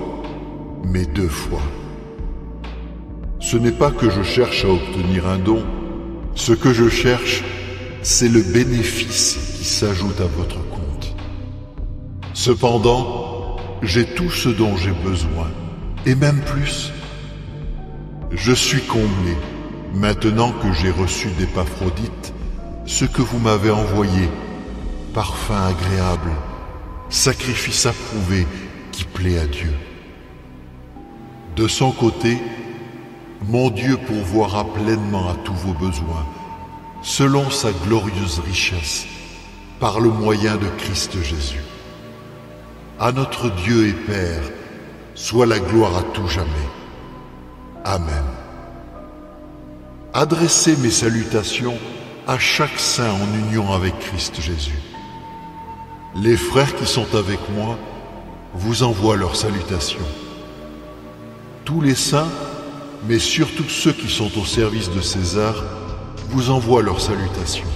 mais 2 fois. Ce n'est pas que je cherche à obtenir un don, ce que je cherche, c'est le bénéfice qui s'ajoute à votre compte. Cependant, j'ai tout ce dont j'ai besoin, et même plus. Je suis comblé, maintenant que j'ai reçu d'Épaphrodite ce que vous m'avez envoyé, parfum agréable, sacrifice approuvé qui plaît à Dieu. De son côté, mon Dieu pourvoira pleinement à tous vos besoins, selon sa glorieuse richesse, par le moyen de Christ Jésus. À notre Dieu et Père, soit la gloire à tout jamais. Amen. Adressez mes salutations à chaque saint en union avec Christ Jésus. Les frères qui sont avec moi vous envoient leurs salutations. Tous les saints, mais surtout ceux qui sont au service de César, vous envoient leurs salutations.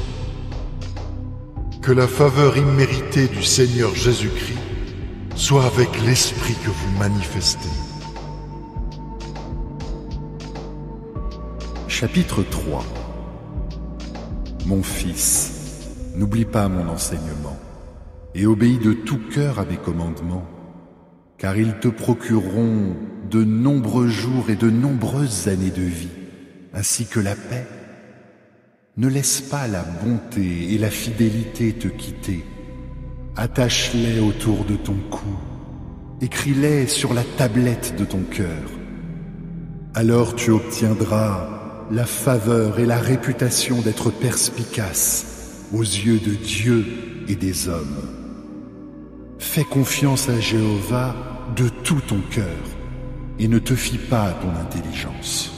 Que la faveur imméritée du Seigneur Jésus-Christ soit avec l'esprit que vous manifestez. Chapitre 3. Mon fils, n'oublie pas mon enseignement et obéis de tout cœur à mes commandements, car ils te procureront de nombreux jours et de nombreuses années de vie, ainsi que la paix. Ne laisse pas la bonté et la fidélité te quitter. Attache-les autour de ton cou, écris-les sur la tablette de ton cœur. Alors tu obtiendras la faveur et la réputation d'être perspicace aux yeux de Dieu et des hommes. Fais confiance à Jéhovah de tout ton cœur et ne te fie pas à ton intelligence.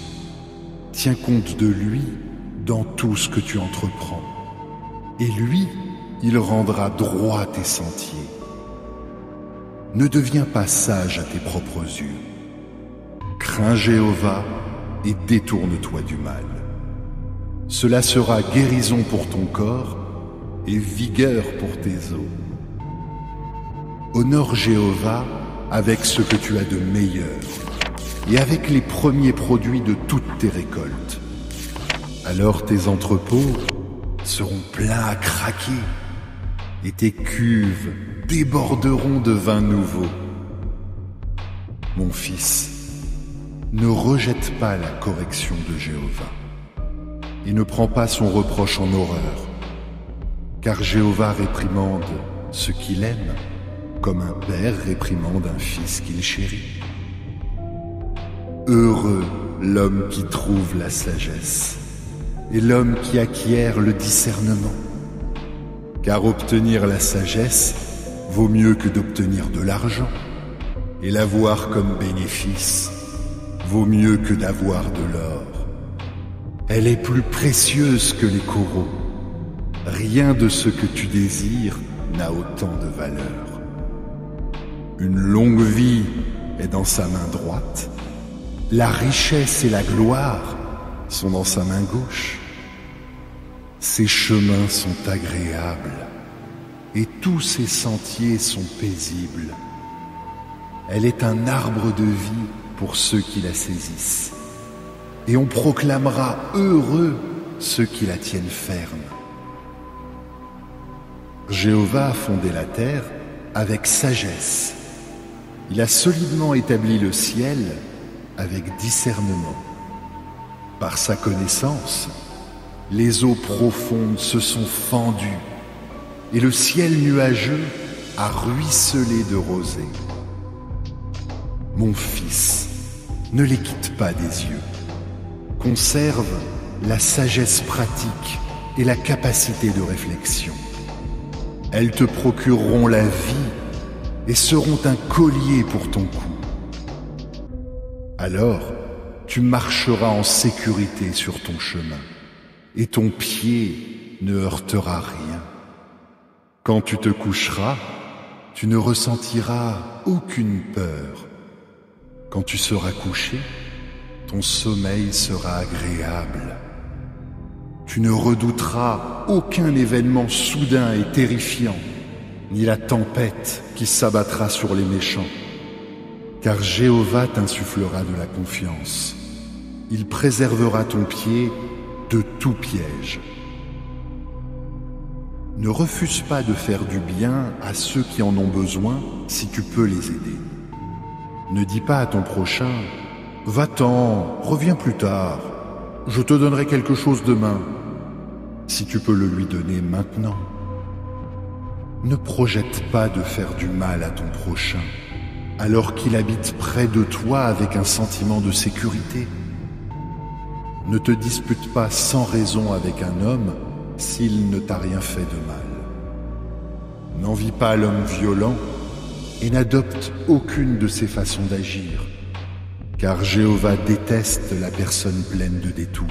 Tiens compte de lui dans tout ce que tu entreprends, et lui, il rendra droit tes sentiers. Ne deviens pas sage à tes propres yeux. Crains Jéhovah et détourne-toi du mal. Cela sera guérison pour ton corps et vigueur pour tes os. Honore Jéhovah avec ce que tu as de meilleur et avec les premiers produits de toutes tes récoltes. Alors tes entrepôts seront pleins à craquer et tes cuves déborderont de vin nouveau. Mon fils, ne rejette pas la correction de Jéhovah et ne prends pas son reproche en horreur, car Jéhovah réprimande ce qu'il aime, comme un père réprimande un fils qu'il chérit. Heureux l'homme qui trouve la sagesse et l'homme qui acquiert le discernement, car obtenir la sagesse vaut mieux que d'obtenir de l'argent, et l'avoir comme bénéfice vaut mieux que d'avoir de l'or. Elle est plus précieuse que les coraux. Rien de ce que tu désires n'a autant de valeur. Une longue vie est dans sa main droite. La richesse et la gloire sont dans sa main gauche. Ses chemins sont agréables et tous ses sentiers sont paisibles. Elle est un arbre de vie pour ceux qui la saisissent. Et on proclamera heureux ceux qui la tiennent ferme. Jéhovah a fondé la terre avec sagesse. Il a solidement établi le ciel avec discernement. Par sa connaissance, les eaux profondes se sont fendues et le ciel nuageux a ruisselé de rosée. Mon fils, ne les quitte pas des yeux. Conserve la sagesse pratique et la capacité de réflexion. Elles te procureront la vie et seront un collier pour ton cou. Alors, tu marcheras en sécurité sur ton chemin et ton pied ne heurtera rien. Quand tu te coucheras, tu ne ressentiras aucune peur. Quand tu seras couché, ton sommeil sera agréable. Tu ne redouteras aucun événement soudain et terrifiant, ni la tempête qui s'abattra sur les méchants. Car Jéhovah t'insufflera de la confiance. Il préservera ton pied de tout piège. Ne refuse pas de faire du bien à ceux qui en ont besoin si tu peux les aider. Ne dis pas à ton prochain « Va-t'en, reviens plus tard, je te donnerai quelque chose demain », si tu peux le lui donner maintenant. Ne projette pas de faire du mal à ton prochain, alors qu'il habite près de toi avec un sentiment de sécurité. Ne te dispute pas sans raison avec un homme s'il ne t'a rien fait de mal. N'envie pas l'homme violent et n'adopte aucune de ses façons d'agir, car Jéhovah déteste la personne pleine de détours,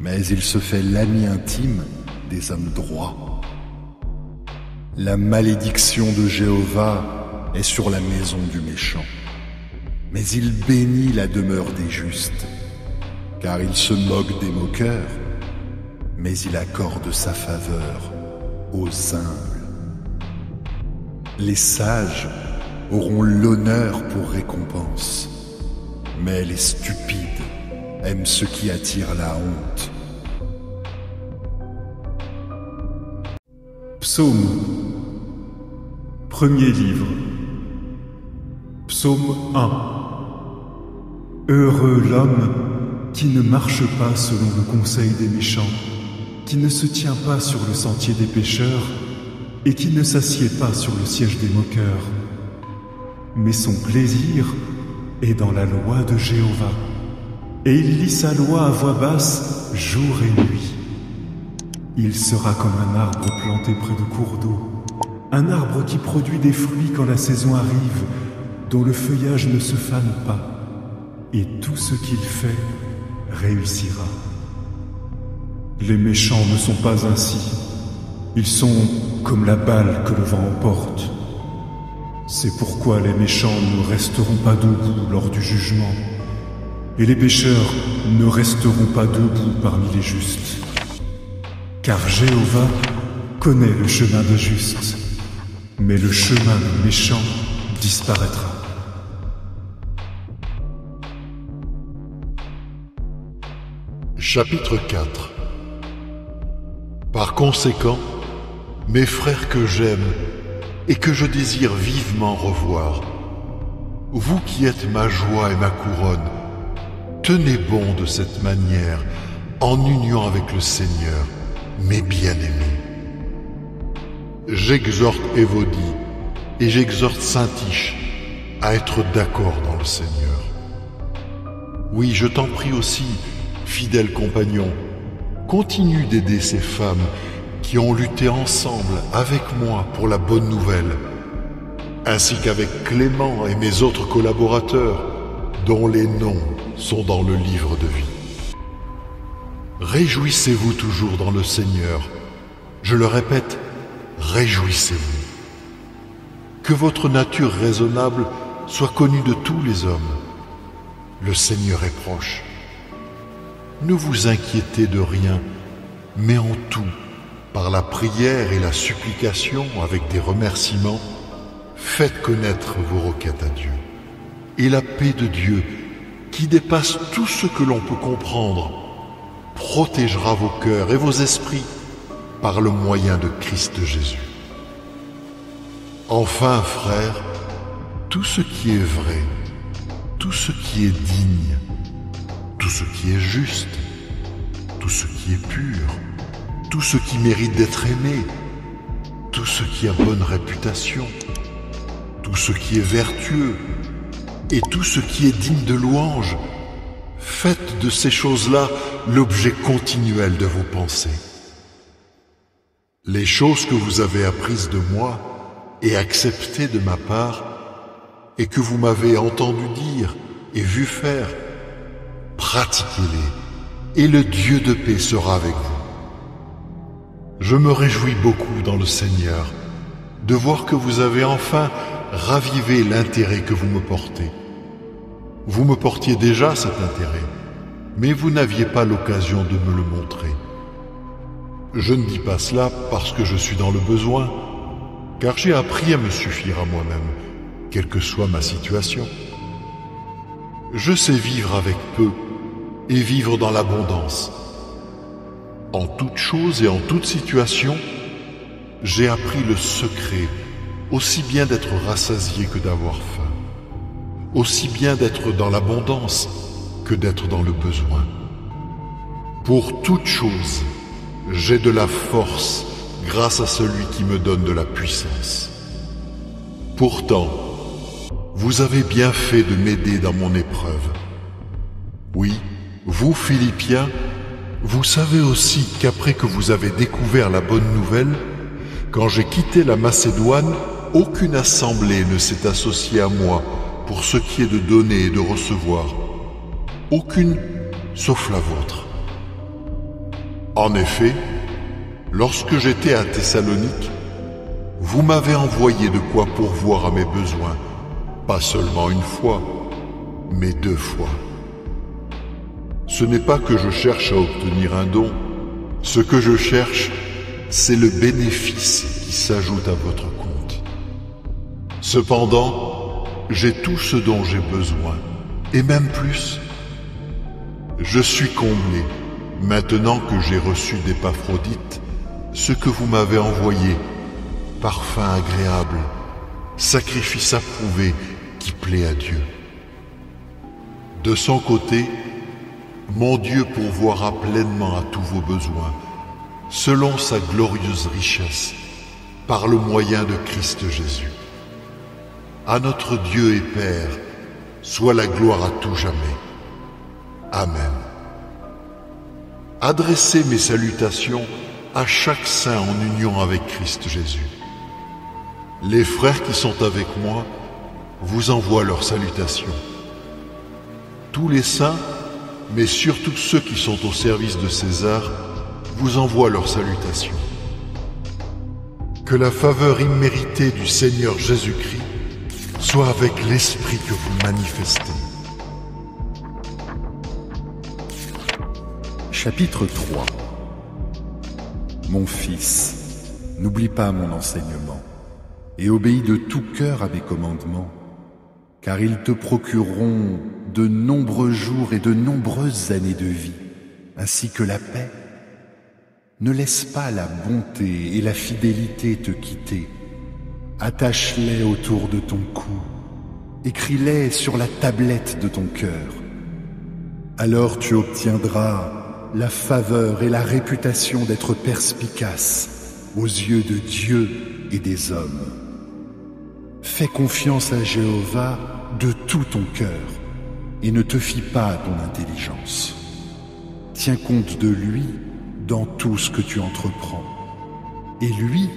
mais il se fait l'ami intime des hommes droits. La malédiction de Jéhovah est sur la maison du méchant, mais il bénit la demeure des justes, car il se moque des moqueurs, mais il accorde sa faveur aux humbles. Les sages auront l'honneur pour récompense, mais les stupides aiment ce qui attire la honte. Psaume, premier livre. Psaume 1. Heureux l'homme qui ne marche pas selon le conseil des méchants, qui ne se tient pas sur le sentier des pécheurs et qui ne s'assied pas sur le siège des moqueurs. Mais son plaisir est dans la loi de Jéhovah, et il lit sa loi à voix basse jour et nuit. Il sera comme un arbre planté près de cours d'eau, un arbre qui produit des fruits quand la saison arrive, dont le feuillage ne se fane pas, et tout ce qu'il fait réussira. Les méchants ne sont pas ainsi. Ils sont comme la balle que le vent emporte. C'est pourquoi les méchants ne resteront pas debout lors du jugement, et les pécheurs ne resteront pas debout parmi les justes. Car Jéhovah connaît le chemin des justes, mais le chemin des méchants disparaîtra. Chapitre 4. Par conséquent, mes frères que j'aime et que je désire vivement revoir, vous qui êtes ma joie et ma couronne, tenez bon de cette manière en union avec le Seigneur, mes bien-aimés. J'exhorte Évodie et j'exhorte Syntyche à être d'accord dans le Seigneur. Oui, je t'en prie aussi, fidèle compagnon, continue d'aider ces femmes qui ont lutté ensemble avec moi pour la bonne nouvelle, ainsi qu'avec Clément et mes autres collaborateurs, dont les noms sont dans le livre de vie. Réjouissez-vous toujours dans le Seigneur. Je le répète, réjouissez-vous. Que votre nature raisonnable soit connue de tous les hommes. Le Seigneur est proche. Ne vous inquiétez de rien, mais en tout, par la prière et la supplication avec des remerciements, faites connaître vos requêtes à Dieu. Et la paix de Dieu, qui dépasse tout ce que l'on peut comprendre, protégera vos cœurs et vos esprits par le moyen de Christ Jésus. Enfin, frères, tout ce qui est vrai, tout ce qui est digne, tout ce qui est juste, tout ce qui est pur, tout ce qui mérite d'être aimé, tout ce qui a bonne réputation, tout ce qui est vertueux et tout ce qui est digne de louange, faites de ces choses-là l'objet continuel de vos pensées. Les choses que vous avez apprises de moi et acceptées de ma part, et que vous m'avez entendu dire et vu faire, pratiquez-les, et le Dieu de paix sera avec vous. Je me réjouis beaucoup dans le Seigneur de voir que vous avez enfin ravivé l'intérêt que vous me portez. Vous me portiez déjà cet intérêt, mais vous n'aviez pas l'occasion de me le montrer. Je ne dis pas cela parce que je suis dans le besoin, car j'ai appris à me suffire à moi-même, quelle que soit ma situation. Je sais vivre avec peu et vivre dans l'abondance. En toute chose et en toute situation, j'ai appris le secret, aussi bien d'être rassasié que d'avoir faim, aussi bien d'être dans l'abondance que d'être dans le besoin. Pour toute chose, j'ai de la force grâce à celui qui me donne de la puissance. Pourtant, vous avez bien fait de m'aider dans mon épreuve. Oui, vous, Philippiens, vous savez aussi qu'après que vous avez découvert la bonne nouvelle, quand j'ai quitté la Macédoine, aucune assemblée ne s'est associée à moi pour ce qui est de donner et de recevoir. Aucune, sauf la vôtre. En effet, lorsque j'étais à Thessalonique, vous m'avez envoyé de quoi pourvoir à mes besoins, pas seulement une fois, mais 2 fois. Ce n'est pas que je cherche à obtenir un don. Ce que je cherche, c'est le bénéfice qui s'ajoute à votre compte. Cependant, j'ai tout ce dont j'ai besoin, et même plus. Je suis comblé, maintenant que j'ai reçu d'Épaphrodite ce que vous m'avez envoyé, parfum agréable, sacrifice approuvé qui plaît à Dieu. De son côté, mon Dieu pourvoira pleinement à tous vos besoins, selon sa glorieuse richesse, par le moyen de Christ Jésus. À notre Dieu et Père, soit la gloire à tout jamais. Amen. Adressez mes salutations à chaque saint en union avec Christ Jésus. Les frères qui sont avec moi vous envoient leurs salutations. Tous les saints, mais surtout ceux qui sont au service de César, vous envoient leurs salutations. Que la faveur imméritée du Seigneur Jésus-Christ soit avec l'esprit que vous manifestez. Chapitre 3. Mon fils, n'oublie pas mon enseignement, et obéis de tout cœur à mes commandements, car ils te procureront de nombreux jours et de nombreuses années de vie, ainsi que la paix. Ne laisse pas la bonté et la fidélité te quitter. Attache-les autour de ton cou, écris-les sur la tablette de ton cœur. Alors tu obtiendras la faveur et la réputation d'être perspicace aux yeux de Dieu et des hommes. Fais confiance à Jéhovah de tout ton cœur et ne te fie pas à ton intelligence. Tiens compte de lui dans tout ce que tu entreprends. Et lui,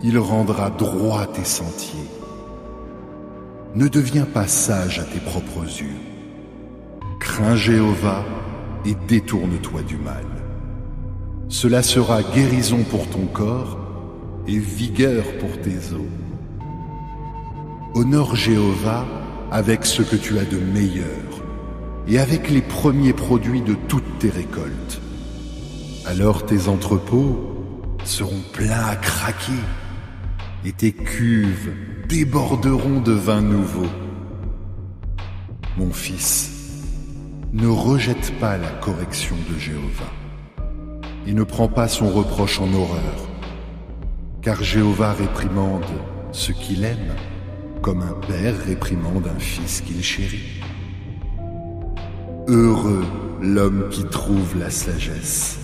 il rendra droit tes sentiers. Ne deviens pas sage à tes propres yeux. Crains Jéhovah et détourne-toi du mal. Cela sera guérison pour ton corps et vigueur pour tes os. Honore Jéhovah avec ce que tu as de meilleur et avec les premiers produits de toutes tes récoltes. Alors tes entrepôts seront pleins à craquer et tes cuves déborderont de vin nouveau. Mon fils, ne rejette pas la correction de Jéhovah et ne prends pas son reproche en horreur, car Jéhovah réprimande ce qu'il aime comme un père réprimande un fils qu'il chérit. Heureux l'homme qui trouve la sagesse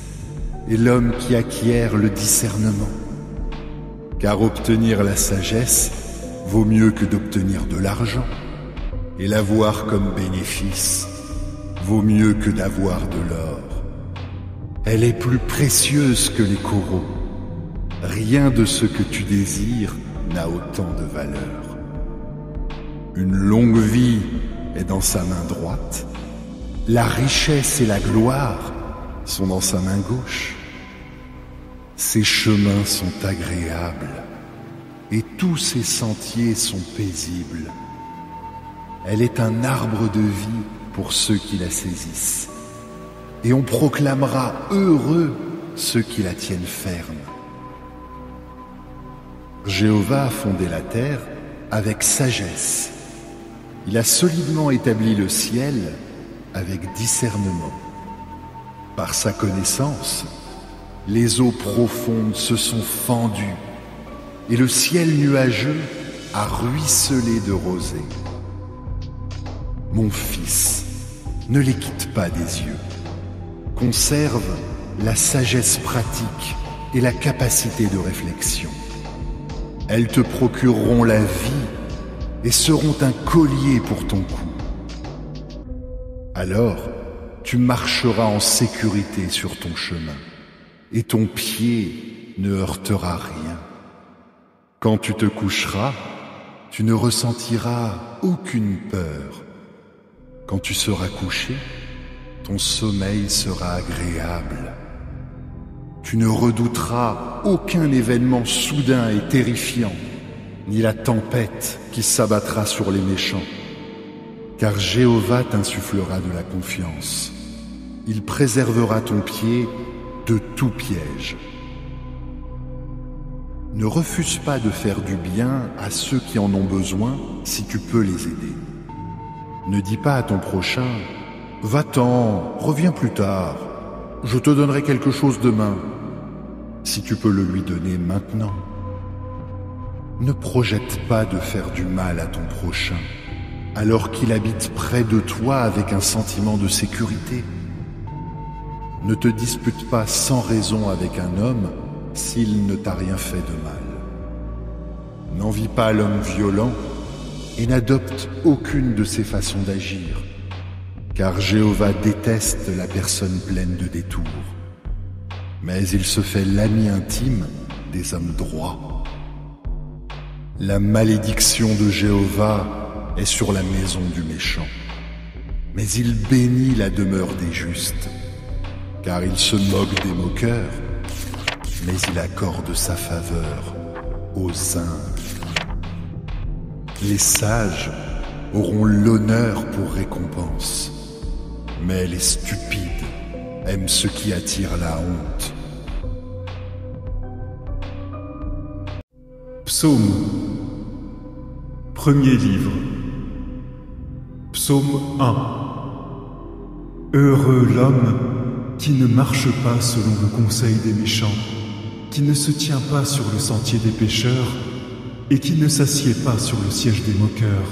et l'homme qui acquiert le discernement, car obtenir la sagesse vaut mieux que d'obtenir de l'argent, et l'avoir comme bénéfice vaut mieux que d'avoir de l'or. Elle est plus précieuse que les coraux. Rien de ce que tu désires n'a autant de valeur. Une longue vie est dans sa main droite. La richesse et la gloire sont dans sa main gauche. Ses chemins sont agréables et tous ses sentiers sont paisibles. Elle est un arbre de vie pour ceux qui la saisissent, et on proclamera heureux ceux qui la tiennent ferme. Jéhovah a fondé la terre avec sagesse. Il a solidement établi le ciel avec discernement. Par sa connaissance, les eaux profondes se sont fendues et le ciel nuageux a ruisselé de rosée. Mon fils, ne les quitte pas des yeux. Conserve la sagesse pratique et la capacité de réflexion. Elles te procureront la vie et seront un collier pour ton cou. Alors, tu marcheras en sécurité sur ton chemin et ton pied ne heurtera rien. Quand tu te coucheras, tu ne ressentiras aucune peur. Quand tu seras couché, ton sommeil sera agréable. Tu ne redouteras aucun événement soudain et terrifiant, ni la tempête qui s'abattra sur les méchants. Car Jéhovah t'insufflera de la confiance. Il préservera ton pied de tout piège. Ne refuse pas de faire du bien à ceux qui en ont besoin si tu peux les aider. Ne dis pas à ton prochain « Va-t'en, reviens plus tard, je te donnerai quelque chose demain », si tu peux le lui donner maintenant. Ne projette pas de faire du mal à ton prochain, alors qu'il habite près de toi avec un sentiment de sécurité. Ne te dispute pas sans raison avec un homme s'il ne t'a rien fait de mal. N'envie pas l'homme violent et n'adopte aucune de ses façons d'agir, car Jéhovah déteste la personne pleine de détours, mais il se fait l'ami intime des hommes droits. La malédiction de Jéhovah est sur la maison du méchant, mais il bénit la demeure des justes, car il se moque des moqueurs, mais il accorde sa faveur aux humbles. Les sages auront l'honneur pour récompense, mais les stupides aime ce qui attire la honte. Psaume, premier livre. Psaume 1. Heureux l'homme qui ne marche pas selon le conseil des méchants, qui ne se tient pas sur le sentier des pécheurs et qui ne s'assied pas sur le siège des moqueurs.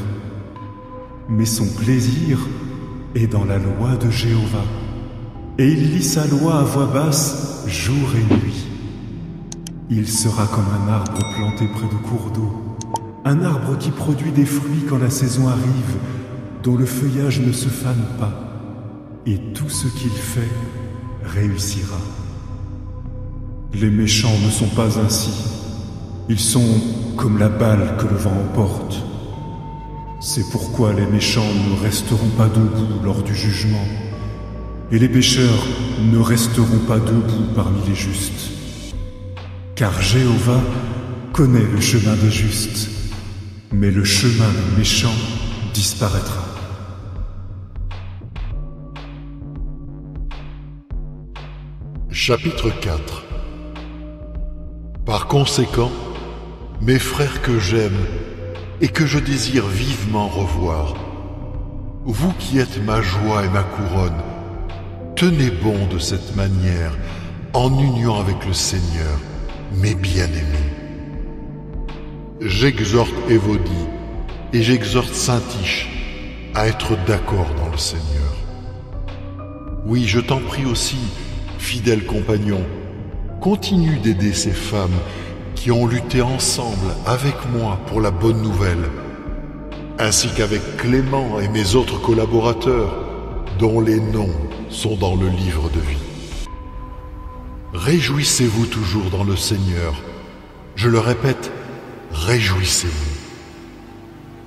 Mais son plaisir est dans la loi de Jéhovah, et il lit sa loi à voix basse jour et nuit. Il sera comme un arbre planté près de cours d'eau, un arbre qui produit des fruits quand la saison arrive, dont le feuillage ne se fane pas, et tout ce qu'il fait réussira. Les méchants ne sont pas ainsi, ils sont comme la balle que le vent emporte. C'est pourquoi les méchants ne resteront pas debout lors du jugement, et les pécheurs ne resteront pas debout parmi les justes. Car Jéhovah connaît le chemin des justes, mais le chemin des méchants disparaîtra. Chapitre 4. Par conséquent, mes frères que j'aime et que je désire vivement revoir, vous qui êtes ma joie et ma couronne, tenez bon de cette manière en union avec le Seigneur, mes bien-aimés. J'exhorte Évodie et j'exhorte Syntyche à être d'accord dans le Seigneur. Oui, je t'en prie aussi, fidèle compagnon, continue d'aider ces femmes qui ont lutté ensemble avec moi pour la bonne nouvelle, ainsi qu'avec Clément et mes autres collaborateurs, dont les noms sont dans le livre de vie. Réjouissez-vous toujours dans le Seigneur. Je le répète, réjouissez-vous.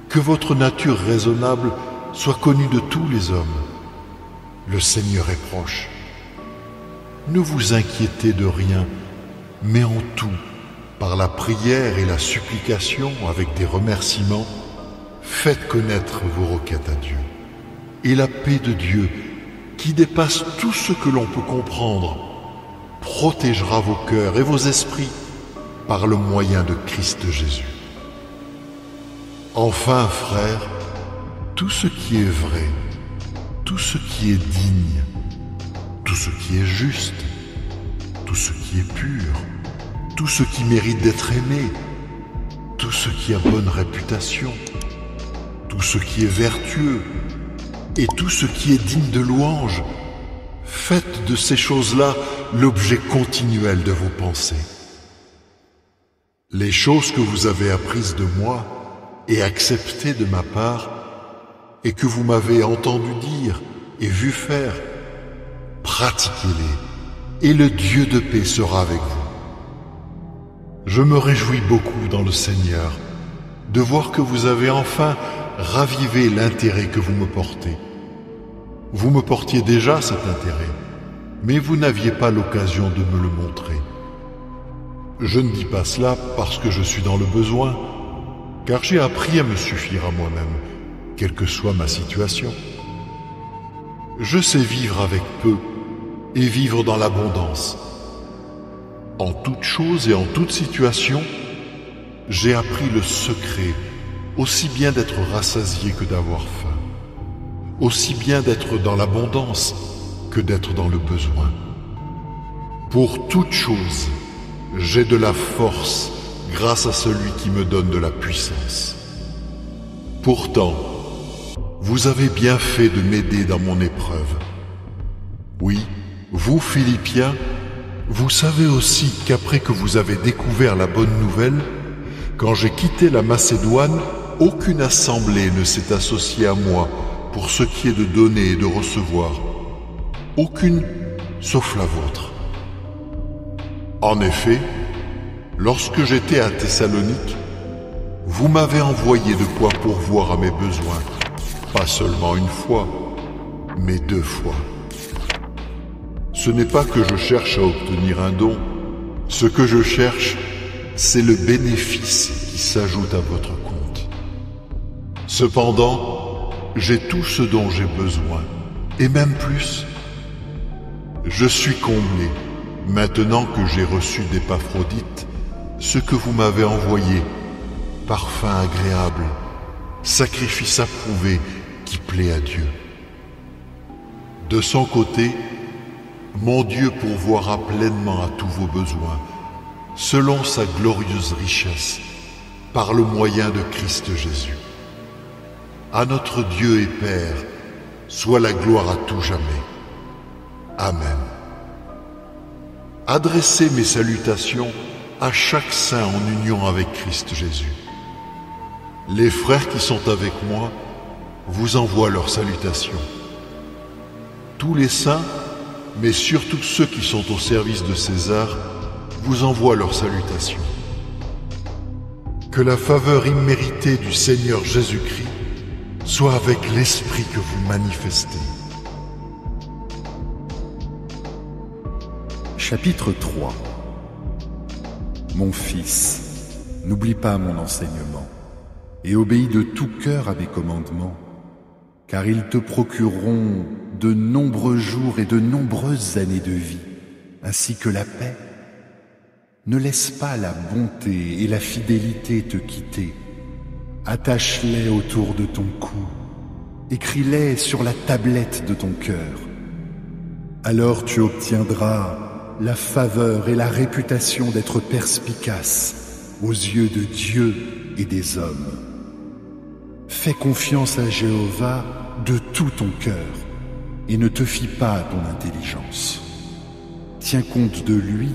Que votre nature raisonnable soit connue de tous les hommes. Le Seigneur est proche. Ne vous inquiétez de rien, mais en tout, par la prière et la supplication avec des remerciements, faites connaître vos requêtes à Dieu. Et la paix de Dieu, qui dépasse tout ce que l'on peut comprendre, protégera vos cœurs et vos esprits par le moyen de Christ Jésus. Enfin, frères, tout ce qui est vrai, tout ce qui est digne, tout ce qui est juste, tout ce qui est pur, tout ce qui mérite d'être aimé, tout ce qui a bonne réputation, tout ce qui est vertueux et tout ce qui est digne de louange, faites de ces choses-là l'objet continuel de vos pensées. Les choses que vous avez apprises de moi et acceptées de ma part, et que vous m'avez entendu dire et vu faire, pratiquez-les, et le Dieu de paix sera avec vous. Je me réjouis beaucoup dans le Seigneur de voir que vous avez enfin ravivé l'intérêt que vous me portez. Vous me portiez déjà cet intérêt, mais vous n'aviez pas l'occasion de me le montrer. Je ne dis pas cela parce que je suis dans le besoin, car j'ai appris à me suffire à moi-même, quelle que soit ma situation. Je sais vivre avec peu et vivre dans l'abondance. En toute chose et en toute situation, j'ai appris le secret, aussi bien d'être rassasié que d'avoir faim, aussi bien d'être dans l'abondance que d'être dans le besoin. Pour toute chose, j'ai de la force grâce à celui qui me donne de la puissance. Pourtant, vous avez bien fait de m'aider dans mon épreuve. Oui, vous, Philippiens, vous savez aussi qu'après que vous avez découvert la bonne nouvelle, quand j'ai quitté la Macédoine, aucune assemblée ne s'est associée à moi pour ce qui est de donner et de recevoir. Aucune, sauf la vôtre. En effet, lorsque j'étais à Thessalonique, vous m'avez envoyé de quoi pourvoir à mes besoins, pas seulement une fois, mais 2 fois. Ce n'est pas que je cherche à obtenir un don. Ce que je cherche, c'est le bénéfice qui s'ajoute à votre compte. Cependant, j'ai tout ce dont j'ai besoin, et même plus. Je suis comblé, maintenant que j'ai reçu d'Épaphrodite ce que vous m'avez envoyé, parfum agréable, sacrifice approuvé qui plaît à Dieu. De son côté, mon Dieu pourvoira pleinement à tous vos besoins, selon sa glorieuse richesse, par le moyen de Christ Jésus. À notre Dieu et Père, soit la gloire à tout jamais. Amen. Adressez mes salutations à chaque saint en union avec Christ Jésus. Les frères qui sont avec moi vous envoient leurs salutations. Tous les saints, mais surtout ceux qui sont au service de César, vous envoient leurs salutations. Que la faveur imméritée du Seigneur Jésus-Christ soit avec l'esprit que vous manifestez. Chapitre 3. Mon fils, n'oublie pas mon enseignement et obéis de tout cœur à mes commandements, car ils te procureront de nombreux jours et de nombreuses années de vie, ainsi que la paix. Ne laisse pas la bonté et la fidélité te quitter. Attache-les autour de ton cou, écris-les sur la tablette de ton cœur. Alors tu obtiendras la faveur et la réputation d'être perspicace aux yeux de Dieu et des hommes. Fais confiance à Jéhovah de tout ton cœur et ne te fie pas à ton intelligence. Tiens compte de lui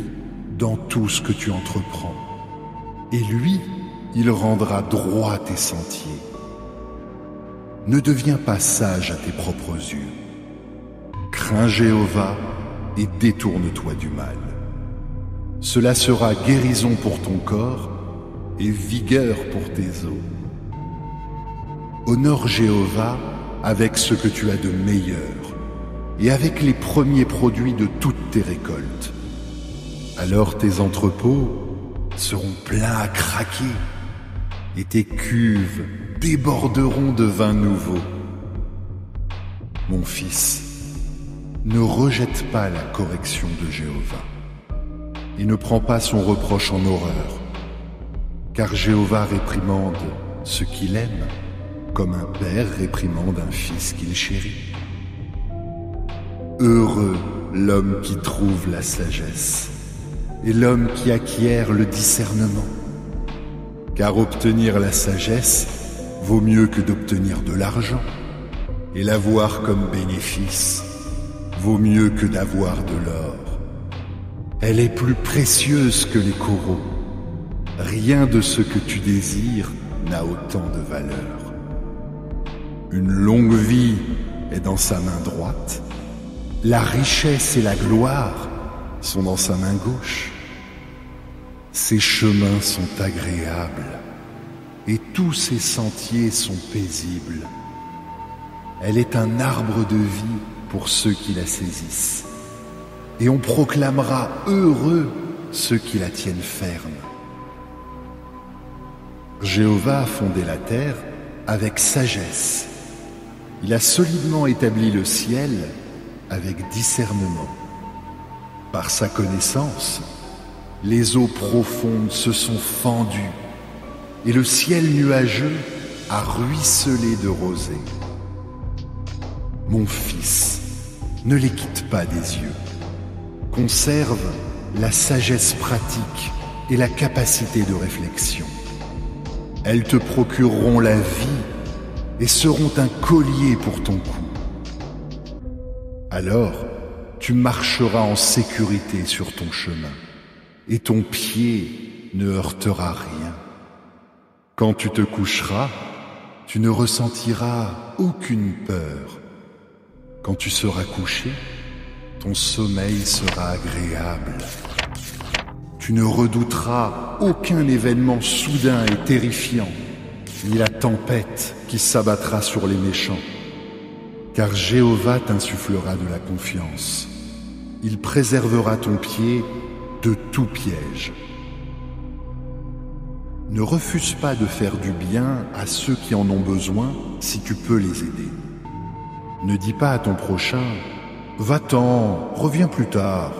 dans tout ce que tu entreprends. Et lui, il rendra droit tes sentiers. Ne deviens pas sage à tes propres yeux. Crains Jéhovah et détourne-toi du mal. Cela sera guérison pour ton corps et vigueur pour tes os. Honore Jéhovah avec ce que tu as de meilleur et avec les premiers produits de toutes tes récoltes. Alors tes entrepôts seront pleins à craquer et tes cuves déborderont de vin nouveau. Mon fils, ne rejette pas la correction de Jéhovah et ne prends pas son reproche en horreur, car Jéhovah réprimande ce qu'il aime, comme un père réprimande un fils qu'il chérit. Heureux l'homme qui trouve la sagesse et l'homme qui acquiert le discernement, car obtenir la sagesse vaut mieux que d'obtenir de l'argent, et l'avoir comme bénéfice vaut mieux que d'avoir de l'or. Elle est plus précieuse que les coraux. Rien de ce que tu désires n'a autant de valeur. Une longue vie est dans sa main droite. La richesse et la gloire sont dans sa main gauche. Ses chemins sont agréables et tous ses sentiers sont paisibles. Elle est un arbre de vie pour ceux qui la saisissent, et on proclamera heureux ceux qui la tiennent ferme. Jéhovah a fondé la terre avec sagesse. Il a solidement établi le ciel avec discernement. Par sa connaissance, les eaux profondes se sont fendues et le ciel nuageux a ruisselé de rosée. Mon fils, ne les quitte pas des yeux. Conserve la sagesse pratique et la capacité de réflexion. Elles te procureront la vie et seront un collier pour ton cou. Alors, tu marcheras en sécurité sur ton chemin et ton pied ne heurtera rien. Quand tu te coucheras, tu ne ressentiras aucune peur. Quand tu seras couché, ton sommeil sera agréable. Tu ne redouteras aucun événement soudain et terrifiant, ni la tempête qui s'abattra sur les méchants. Car Jéhovah t'insufflera de la confiance. Il préservera ton pied de tout piège. Ne refuse pas de faire du bien à ceux qui en ont besoin si tu peux les aider. Ne dis pas à ton prochain « Va-t'en, reviens plus tard.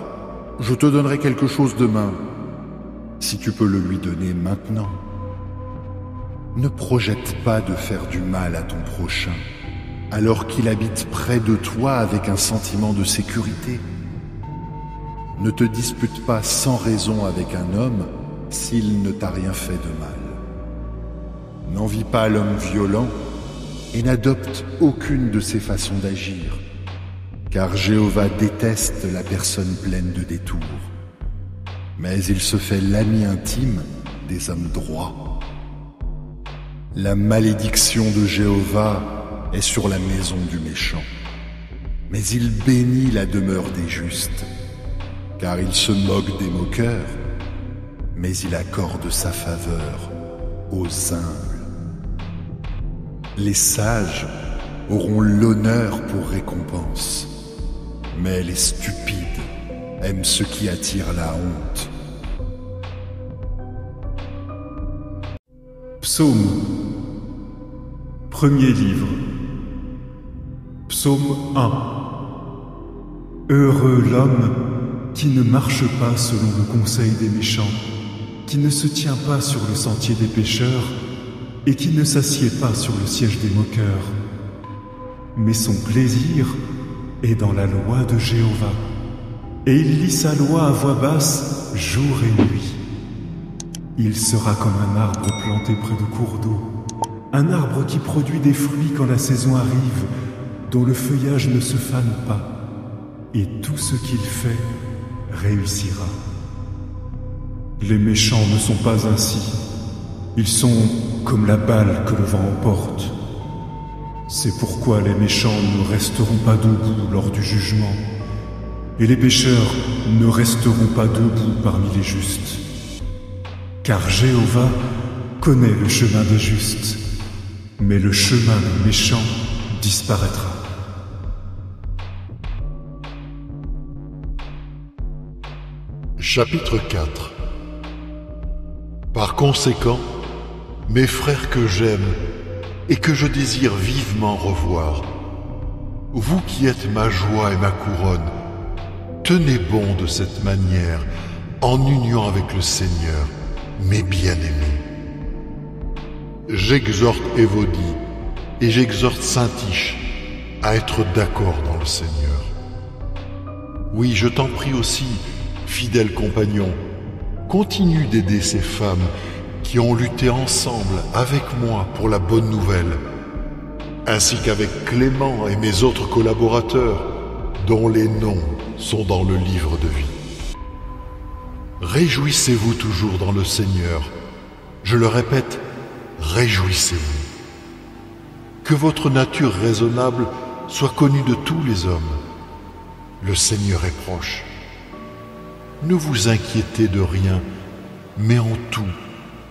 Je te donnerai quelque chose demain, si tu peux le lui donner maintenant. Ne projette pas de faire du mal à ton prochain, alors qu'il habite près de toi avec un sentiment de sécurité. Ne te dispute pas sans raison avec un homme s'il ne t'a rien fait de mal. N'envie pas l'homme violent et n'adopte aucune de ses façons d'agir, car Jéhovah déteste la personne pleine de détours, mais il se fait l'ami intime des hommes droits. La malédiction de Jéhovah est sur la maison du méchant, mais il bénit la demeure des justes, car il se moque des moqueurs, mais il accorde sa faveur aux humbles. Les sages auront l'honneur pour récompense, mais les stupides aiment ce qui attire la honte. Psaume, premier livre. Psaume 1. Heureux l'homme qui ne marche pas selon le conseil des méchants, qui ne se tient pas sur le sentier des pécheurs, et qui ne s'assied pas sur le siège des moqueurs. Mais son plaisir est dans la loi de Jéhovah, et il lit sa loi à voix basse jour et nuit. Il sera comme un arbre planté près de cours d'eau, un arbre qui produit des fruits quand la saison arrive, dont le feuillage ne se fane pas, et tout ce qu'il fait réussira. Les méchants ne sont pas ainsi. Ils sont comme la balle que le vent emporte. C'est pourquoi les méchants ne resteront pas debout lors du jugement, et les pécheurs ne resteront pas debout parmi les justes. Car Jéhovah connaît le chemin des justes, mais le chemin des méchants disparaîtra. Chapitre 4. Par conséquent, mes frères que j'aime et que je désire vivement revoir, vous qui êtes ma joie et ma couronne, tenez bon de cette manière en union avec le Seigneur, mes bien-aimés. J'exhorte Évodie et j'exhorte Syntyche à être d'accord dans le Seigneur. Oui, je t'en prie aussi, fidèle compagnon, continue d'aider ces femmes qui ont lutté ensemble avec moi pour la bonne nouvelle, ainsi qu'avec Clément et mes autres collaborateurs, dont les noms sont dans le livre de vie. Réjouissez-vous toujours dans le Seigneur. Je le répète, réjouissez-vous. Que votre nature raisonnable soit connue de tous les hommes. Le Seigneur est proche. Ne vous inquiétez de rien, mais en tout,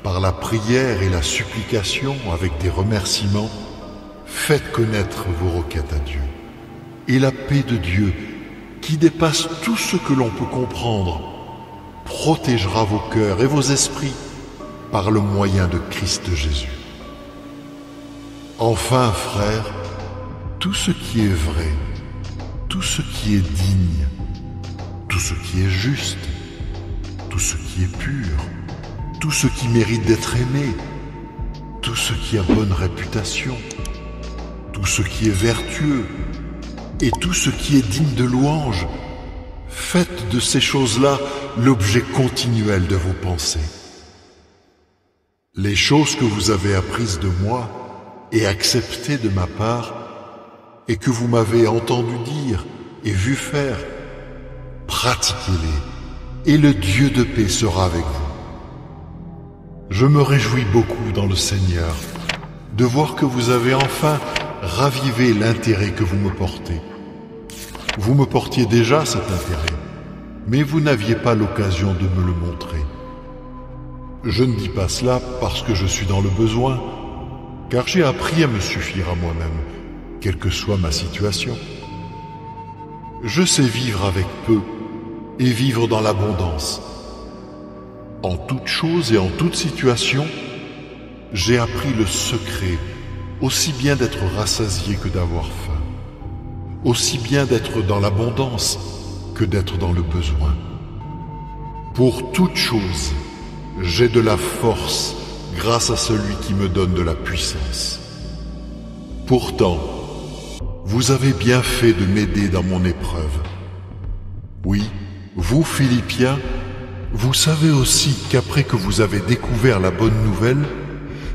par la prière et la supplication avec des remerciements, faites connaître vos requêtes à Dieu. Et la paix de Dieu, qui dépasse tout ce que l'on peut comprendre, protégera vos cœurs et vos esprits par le moyen de Christ Jésus. Enfin, frères, tout ce qui est vrai, tout ce qui est digne, tout ce qui est juste, tout ce qui est pur, tout ce qui mérite d'être aimé, tout ce qui a bonne réputation, tout ce qui est vertueux et tout ce qui est digne de louange, faites de ces choses-là l'objet continuel de vos pensées. Les choses que vous avez apprises de moi et acceptées de ma part, et que vous m'avez entendu dire et vu faire, pratiquez-les, et le Dieu de paix sera avec vous. Je me réjouis beaucoup dans le Seigneur de voir que vous avez enfin ravivé l'intérêt que vous me portez. Vous me portiez déjà cet intérêt, mais vous n'aviez pas l'occasion de me le montrer. Je ne dis pas cela parce que je suis dans le besoin, car j'ai appris à me suffire à moi-même, quelle que soit ma situation. Je sais vivre avec peu et vivre dans l'abondance. En toute chose et en toute situation, j'ai appris le secret, aussi bien d'être rassasié que d'avoir faim. aussi bien d'être dans l'abondance que d'être dans le besoin. Pour toute chose, j'ai de la force grâce à celui qui me donne de la puissance. Pourtant, vous avez bien fait de m'aider dans mon épreuve. Oui, vous Philippiens, vous savez aussi qu'après que vous avez découvert la bonne nouvelle,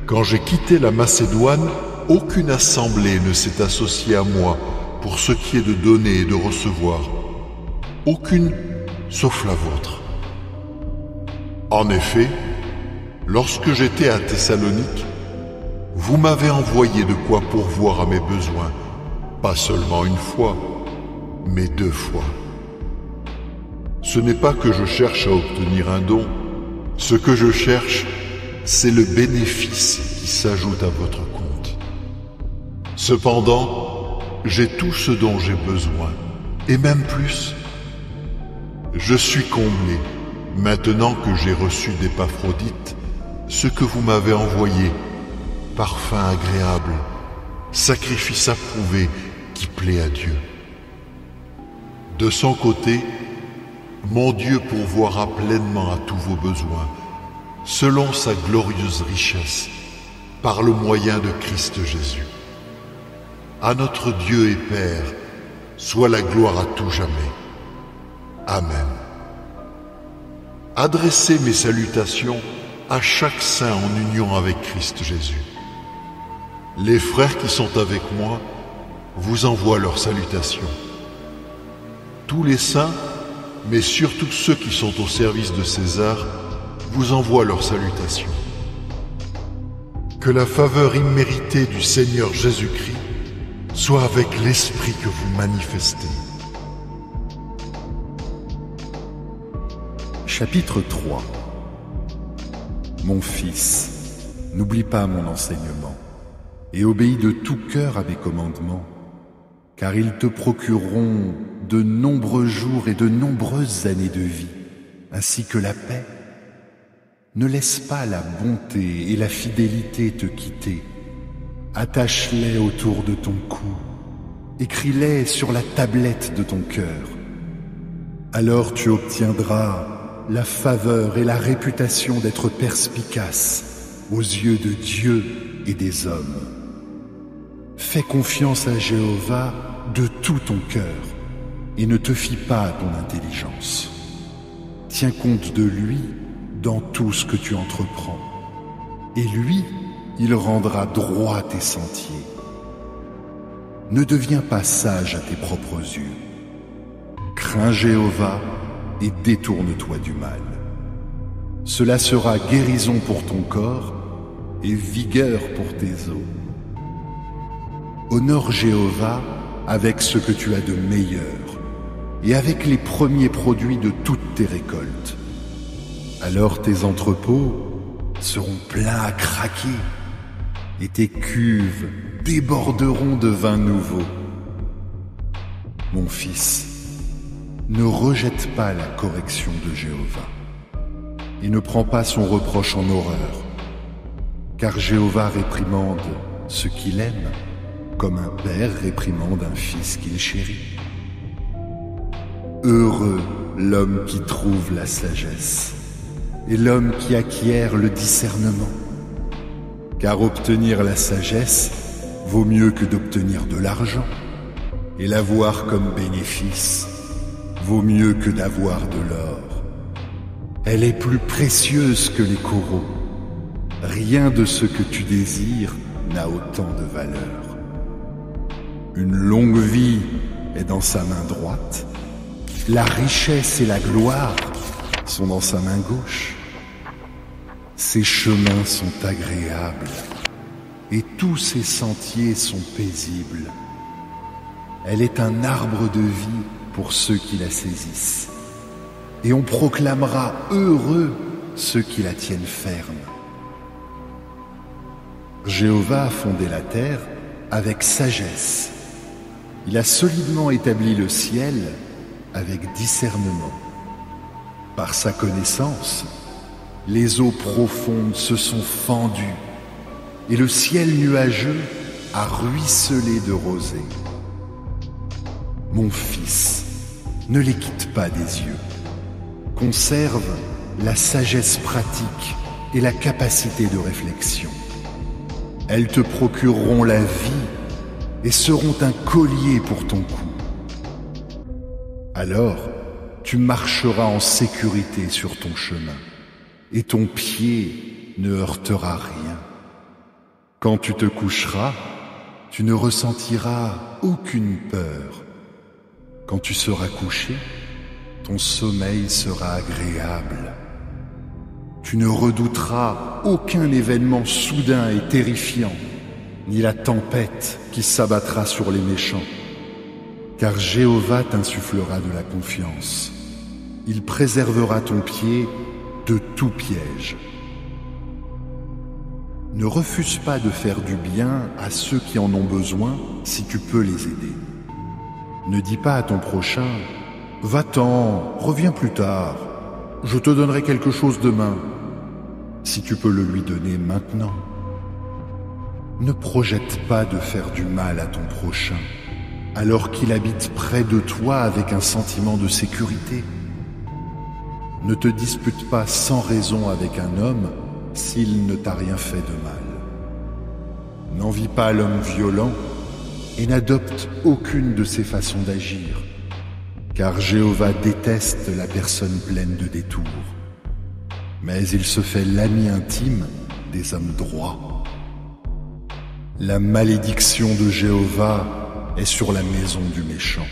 quand j'ai quitté la Macédoine, aucune assemblée ne s'est associée à moi pour ce qui est de donner et de recevoir. Aucune, sauf la vôtre. En effet, lorsque j'étais à Thessalonique, vous m'avez envoyé de quoi pourvoir à mes besoins, pas seulement une fois, mais 2 fois. Ce n'est pas que je cherche à obtenir un don. Ce que je cherche, c'est le bénéfice qui s'ajoute à votre compte. Cependant, j'ai tout ce dont j'ai besoin, et même plus. Je suis comblé, maintenant que j'ai reçu d'Épaphrodite ce que vous m'avez envoyé, parfum agréable, sacrifice approuvé qui plaît à Dieu. De son côté, mon Dieu pourvoira pleinement à tous vos besoins, selon sa glorieuse richesse, par le moyen de Christ Jésus. À notre Dieu et Père, soit la gloire à tout jamais. Amen. Adressez mes salutations à chaque saint en union avec Christ Jésus. Les frères qui sont avec moi vous envoient leurs salutations. Tous les saints, mais surtout ceux qui sont au service de César, vous envoient leurs salutations. Que la faveur imméritée du Seigneur Jésus-Christ soit avec l'esprit que vous manifestez. Chapitre 3. Mon fils, n'oublie pas mon enseignement et obéis de tout cœur à mes commandements, car ils te procureront de nombreux jours et de nombreuses années de vie, ainsi que la paix. Ne laisse pas la bonté et la fidélité te quitter. Attache-les autour de ton cou, écris-les sur la tablette de ton cœur. Alors tu obtiendras la faveur et la réputation d'être perspicace aux yeux de Dieu et des hommes. Fais confiance à Jéhovah de tout ton cœur et ne te fie pas à ton intelligence. Tiens compte de lui dans tout ce que tu entreprends. Et lui, il rendra droit tes sentiers. Ne deviens pas sage à tes propres yeux. Crains Jéhovah et détourne-toi du mal. Cela sera guérison pour ton corps et vigueur pour tes os. Honore Jéhovah avec ce que tu as de meilleur et avec les premiers produits de toutes tes récoltes. Alors tes entrepôts seront pleins à craquer et tes cuves déborderont de vin nouveau. Mon fils, ne rejette pas la correction de Jéhovah et ne prends pas son reproche en horreur, car Jéhovah réprimande ce qu'il aime, comme un père réprimande un fils qu'il chérit. Heureux l'homme qui trouve la sagesse et l'homme qui acquiert le discernement, car obtenir la sagesse vaut mieux que d'obtenir de l'argent, et l'avoir comme bénéfice vaut mieux que d'avoir de l'or. Elle est plus précieuse que les coraux. Rien de ce que tu désires n'a autant de valeur. Une longue vie est dans sa main droite. La richesse et la gloire sont dans sa main gauche. Ses chemins sont agréables et tous ses sentiers sont paisibles. Elle est un arbre de vie pour ceux qui la saisissent. Et on proclamera heureux ceux qui la tiennent ferme. Jéhovah a fondé la terre avec sagesse. Il a solidement établi le ciel avec discernement. Par sa connaissance, les eaux profondes se sont fendues et le ciel nuageux a ruisselé de rosée. Mon fils, ne les quitte pas des yeux. Conserve la sagesse pratique et la capacité de réflexion. Elles te procureront la vie et seront un collier pour ton cou. Alors, tu marcheras en sécurité sur ton chemin et ton pied ne heurtera rien. Quand tu te coucheras, tu ne ressentiras aucune peur. Quand tu seras couché, ton sommeil sera agréable. Tu ne redouteras aucun événement soudain et terrifiant, ni la tempête qui s'abattra sur les méchants. Car Jéhovah t'insufflera de la confiance. Il préservera ton pied de tout piège. Ne refuse pas de faire du bien à ceux qui en ont besoin si tu peux les aider. Ne dis pas à ton prochain « Va-t'en, reviens plus tard, je te donnerai quelque chose demain » si tu peux le lui donner maintenant. Ne projette pas de faire du mal à ton prochain alors qu'il habite près de toi avec un sentiment de sécurité. Ne te dispute pas sans raison avec un homme s'il ne t'a rien fait de mal. N'envie pas l'homme violent et n'adopte aucune de ses façons d'agir, car Jéhovah déteste la personne pleine de détours. Mais il se fait l'ami intime des hommes droits. La malédiction de Jéhovah est sur la maison du méchant,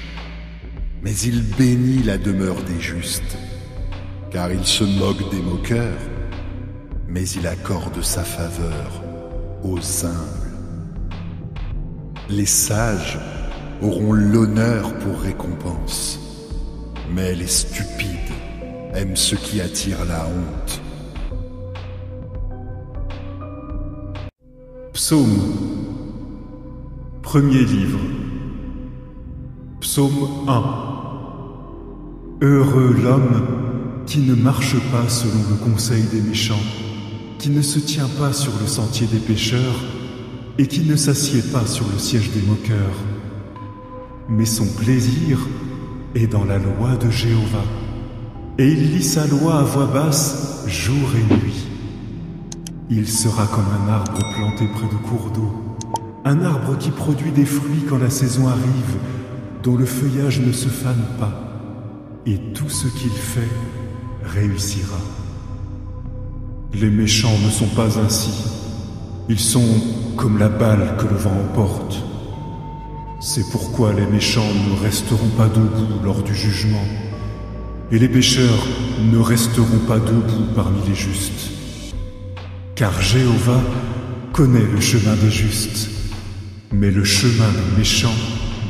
mais il bénit la demeure des justes, car il se moque des moqueurs, mais il accorde sa faveur aux humbles. Les sages auront l'honneur pour récompense, mais les stupides aiment ce qui attire la honte. Psaume, premier livre. Psaume 1. Heureux l'homme qui ne marche pas selon le conseil des méchants, qui ne se tient pas sur le sentier des pécheurs et qui ne s'assied pas sur le siège des moqueurs. Mais son plaisir est dans la loi de Jéhovah, et il lit sa loi à voix basse jour et nuit. Il sera comme un arbre planté près de cours d'eau, un arbre qui produit des fruits quand la saison arrive, dont le feuillage ne se fane pas, et tout ce qu'il fait réussira. Les méchants ne sont pas ainsi, ils sont comme la balle que le vent emporte. C'est pourquoi les méchants ne resteront pas debout lors du jugement, et les pécheurs ne resteront pas debout parmi les justes. Car Jéhovah connaît le chemin des justes, mais le chemin des méchants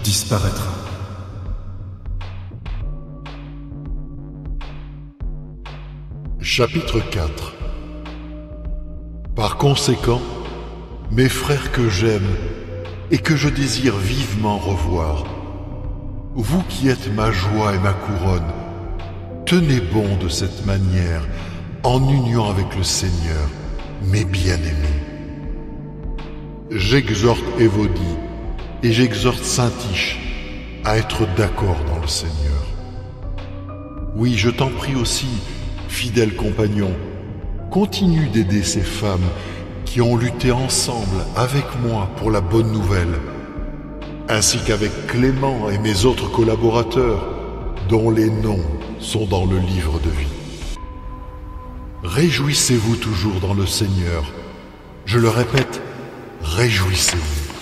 disparaîtra. Chapitre 4. Par conséquent, mes frères que j'aime et que je désire vivement revoir, vous qui êtes ma joie et ma couronne, tenez bon de cette manière en union avec le Seigneur, mes bien-aimés. J'exhorte Évodie et j'exhorte Syntyche à être d'accord dans le Seigneur. Oui, je t'en prie aussi, fidèle compagnon, continue d'aider ces femmes qui ont lutté ensemble avec moi pour la bonne nouvelle, ainsi qu'avec Clément et mes autres collaborateurs, dont les noms sont dans le livre de vie. Réjouissez-vous toujours dans le Seigneur. Je le répète, réjouissez-vous.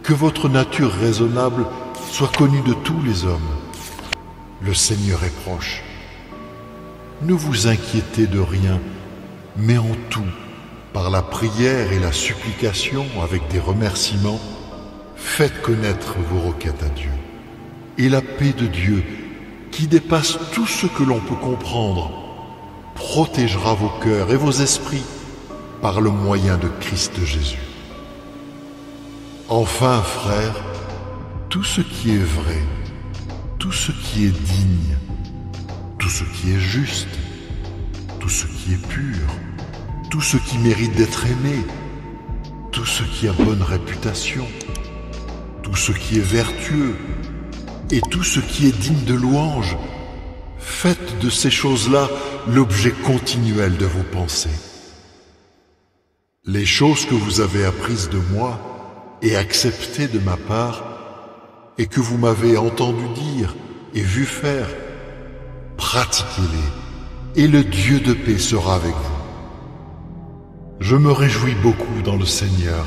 Que votre nature raisonnable soit connue de tous les hommes. Le Seigneur est proche. Ne vous inquiétez de rien, mais en tout, par la prière et la supplication avec des remerciements, faites connaître vos requêtes à Dieu. Et la paix de Dieu, qui dépasse tout ce que l'on peut comprendre, protégera vos cœurs et vos esprits par le moyen de Christ Jésus. Enfin, frères, tout ce qui est vrai, tout ce qui est digne, tout ce qui est juste, tout ce qui est pur, tout ce qui mérite d'être aimé, tout ce qui a bonne réputation, tout ce qui est vertueux, et tout ce qui est digne de louange. Faites de ces choses-là l'objet continuel de vos pensées. Les choses que vous avez apprises de moi et acceptées de ma part, et que vous m'avez entendu dire et vu faire, pratiquez-les, et le Dieu de paix sera avec vous. Je me réjouis beaucoup dans le Seigneur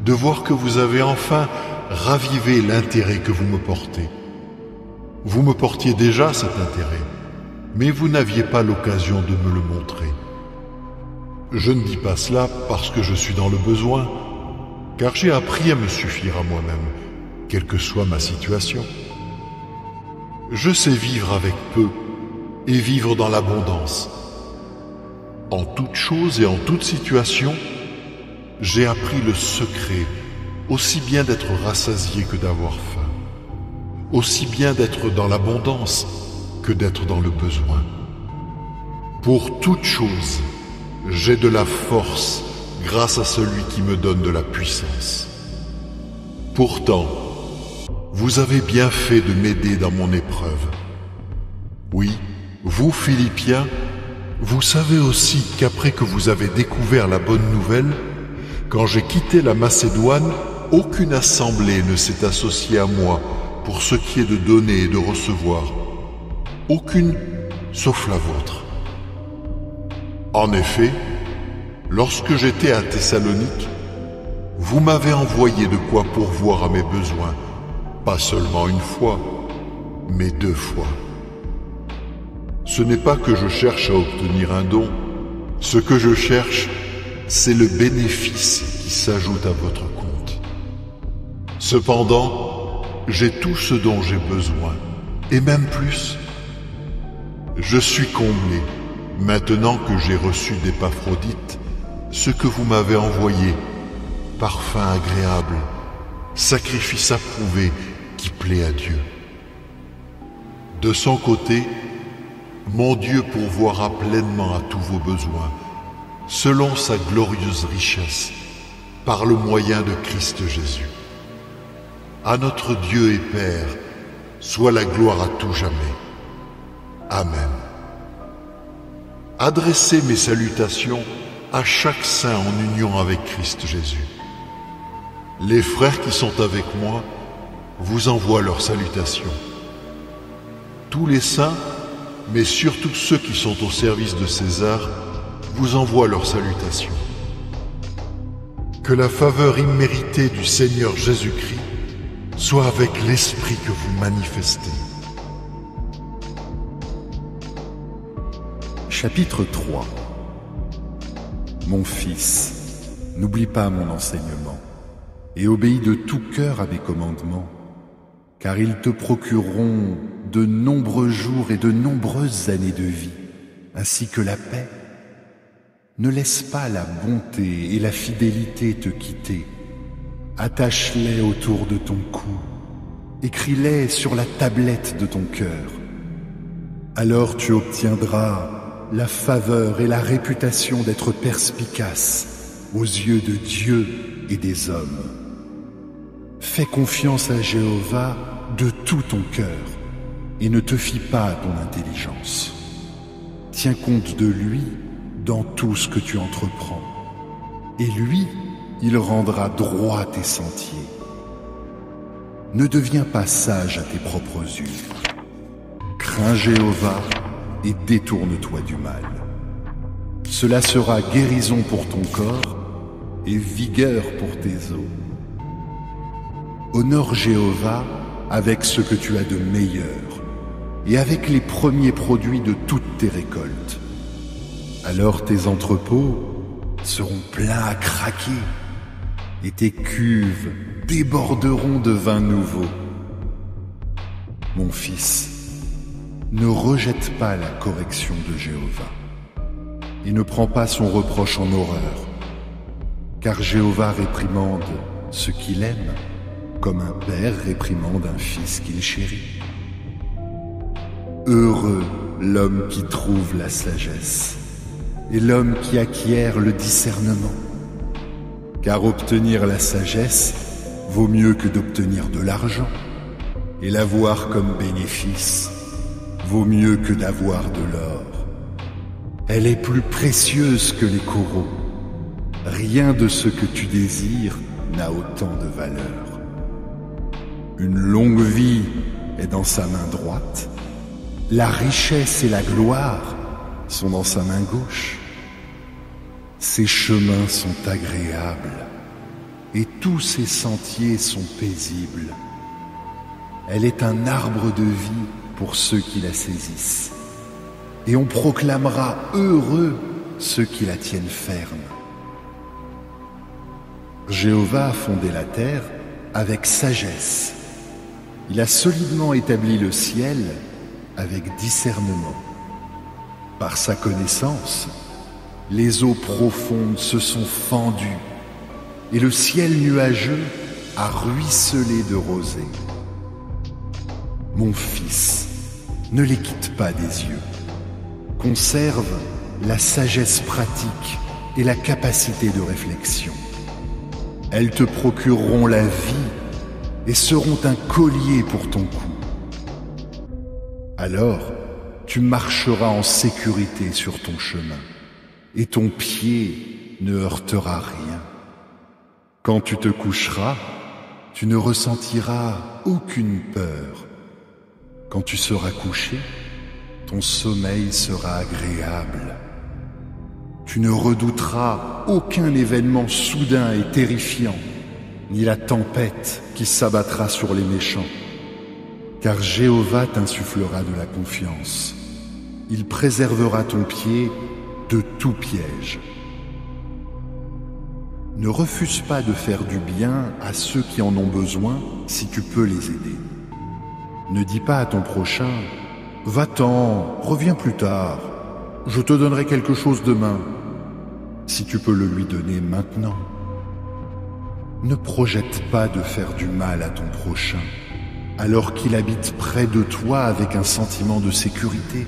de voir que vous avez enfin ravivé l'intérêt que vous me portez. Vous me portiez déjà cet intérêt, mais vous n'aviez pas l'occasion de me le montrer. Je ne dis pas cela parce que je suis dans le besoin, car j'ai appris à me suffire à moi-même, quelle que soit ma situation. Je sais vivre avec peu et vivre dans l'abondance. En toute chose et en toute situation, j'ai appris le secret, aussi bien d'être rassasié que d'avoir faim, aussi bien d'être dans l'abondance que d'être dans le besoin. Pour toute chose, j'ai de la force grâce à celui qui me donne de la puissance. Pourtant, vous avez bien fait de m'aider dans mon épreuve. Oui, vous, Philippiens, vous savez aussi qu'après que vous avez découvert la bonne nouvelle, quand j'ai quitté la Macédoine, aucune assemblée ne s'est associée à moi pour ce qui est de donner et de recevoir. Aucune, sauf la vôtre. En effet, lorsque j'étais à Thessalonique, vous m'avez envoyé de quoi pourvoir à mes besoins, pas seulement une fois, mais 2 fois. Ce n'est pas que je cherche à obtenir un don. Ce que je cherche, c'est le bénéfice qui s'ajoute à votre compte. Cependant, j'ai tout ce dont j'ai besoin, et même plus. Je suis comblé, maintenant que j'ai reçu d'Épaphrodite ce que vous m'avez envoyé, parfum agréable, sacrifice approuvé qui plaît à Dieu. De son côté, mon Dieu pourvoira pleinement à tous vos besoins, selon sa glorieuse richesse, par le moyen de Christ Jésus. À notre Dieu et Père, soit la gloire à tout jamais. Amen. Adressez mes salutations à chaque saint en union avec Christ Jésus. Les frères qui sont avec moi vous envoient leurs salutations. Tous les saints, mais surtout ceux qui sont au service de César, vous envoient leurs salutations. Que la faveur imméritée du Seigneur Jésus-Christ soit avec l'esprit que vous manifestez. Chapitre 3. Mon fils, n'oublie pas mon enseignement et obéis de tout cœur à mes commandements, car ils te procureront de nombreux jours et de nombreuses années de vie, ainsi que la paix. Ne laisse pas la bonté et la fidélité te quitter. Attache-les autour de ton cou, écris-les sur la tablette de ton cœur. Alors tu obtiendras la faveur et la réputation d'être perspicace aux yeux de Dieu et des hommes. Fais confiance à Jéhovah de tout ton cœur et ne te fie pas à ton intelligence. Tiens compte de lui dans tout ce que tu entreprends. Et lui, il rendra droit tes sentiers. Ne deviens pas sage à tes propres yeux. Crains Jéhovah et détourne-toi du mal. Cela sera guérison pour ton corps et vigueur pour tes os. Honore Jéhovah avec ce que tu as de meilleur et avec les premiers produits de toutes tes récoltes. Alors tes entrepôts seront pleins à craquer et tes cuves déborderont de vin nouveau. Mon fils, ne rejette pas la correction de Jéhovah et ne prends pas son reproche en horreur, car Jéhovah réprimande ce qu'il aime, comme un père réprimande un fils qu'il chérit. Heureux l'homme qui trouve la sagesse et l'homme qui acquiert le discernement, car obtenir la sagesse vaut mieux que d'obtenir de l'argent, et l'avoir comme bénéfice vaut mieux que d'avoir de l'or. Elle est plus précieuse que les coraux. Rien de ce que tu désires n'a autant de valeur. Une longue vie est dans sa main droite. La richesse et la gloire sont dans sa main gauche. Ses chemins sont agréables et tous ses sentiers sont paisibles. Elle est un arbre de vie pour ceux qui la saisissent. Et on proclamera heureux ceux qui la tiennent ferme. Jéhovah a fondé la terre avec sagesse. Il a solidement établi le ciel avec discernement. Par sa connaissance, les eaux profondes se sont fendues et le ciel nuageux a ruisselé de rosée. Mon fils, ne les quitte pas des yeux. Conserve la sagesse pratique et la capacité de réflexion. Elles te procureront la vie et seront un collier pour ton cou. Alors, tu marcheras en sécurité sur ton chemin et ton pied ne heurtera rien. Quand tu te coucheras, tu ne ressentiras aucune peur. Quand tu seras couché, ton sommeil sera agréable. Tu ne redouteras aucun événement soudain et terrifiant, ni la tempête qui s'abattra sur les méchants. Car Jéhovah t'insufflera de la confiance. Il préservera ton pied de tout piège. Ne refuse pas de faire du bien à ceux qui en ont besoin si tu peux les aider. Ne dis pas à ton prochain « Va-t'en, reviens plus tard, je te donnerai quelque chose demain », si tu peux le lui donner maintenant. Ne projette pas de faire du mal à ton prochain, alors qu'il habite près de toi avec un sentiment de sécurité.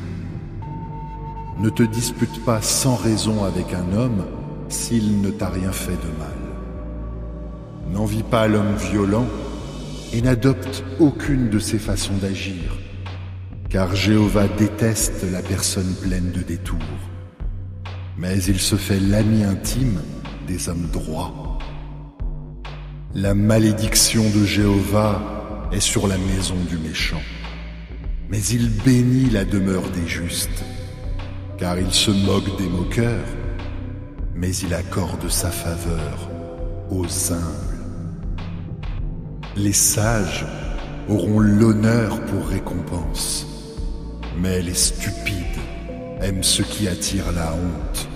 Ne te dispute pas sans raison avec un homme s'il ne t'a rien fait de mal. N'envie pas l'homme violent et n'adopte aucune de ses façons d'agir, car Jéhovah déteste la personne pleine de détours, mais il se fait l'ami intime des hommes droits. La malédiction de Jéhovah est sur la maison du méchant, mais il bénit la demeure des justes, car il se moque des moqueurs, mais il accorde sa faveur aux humbles. Les sages auront l'honneur pour récompense, mais les stupides aiment ce qui attire la honte.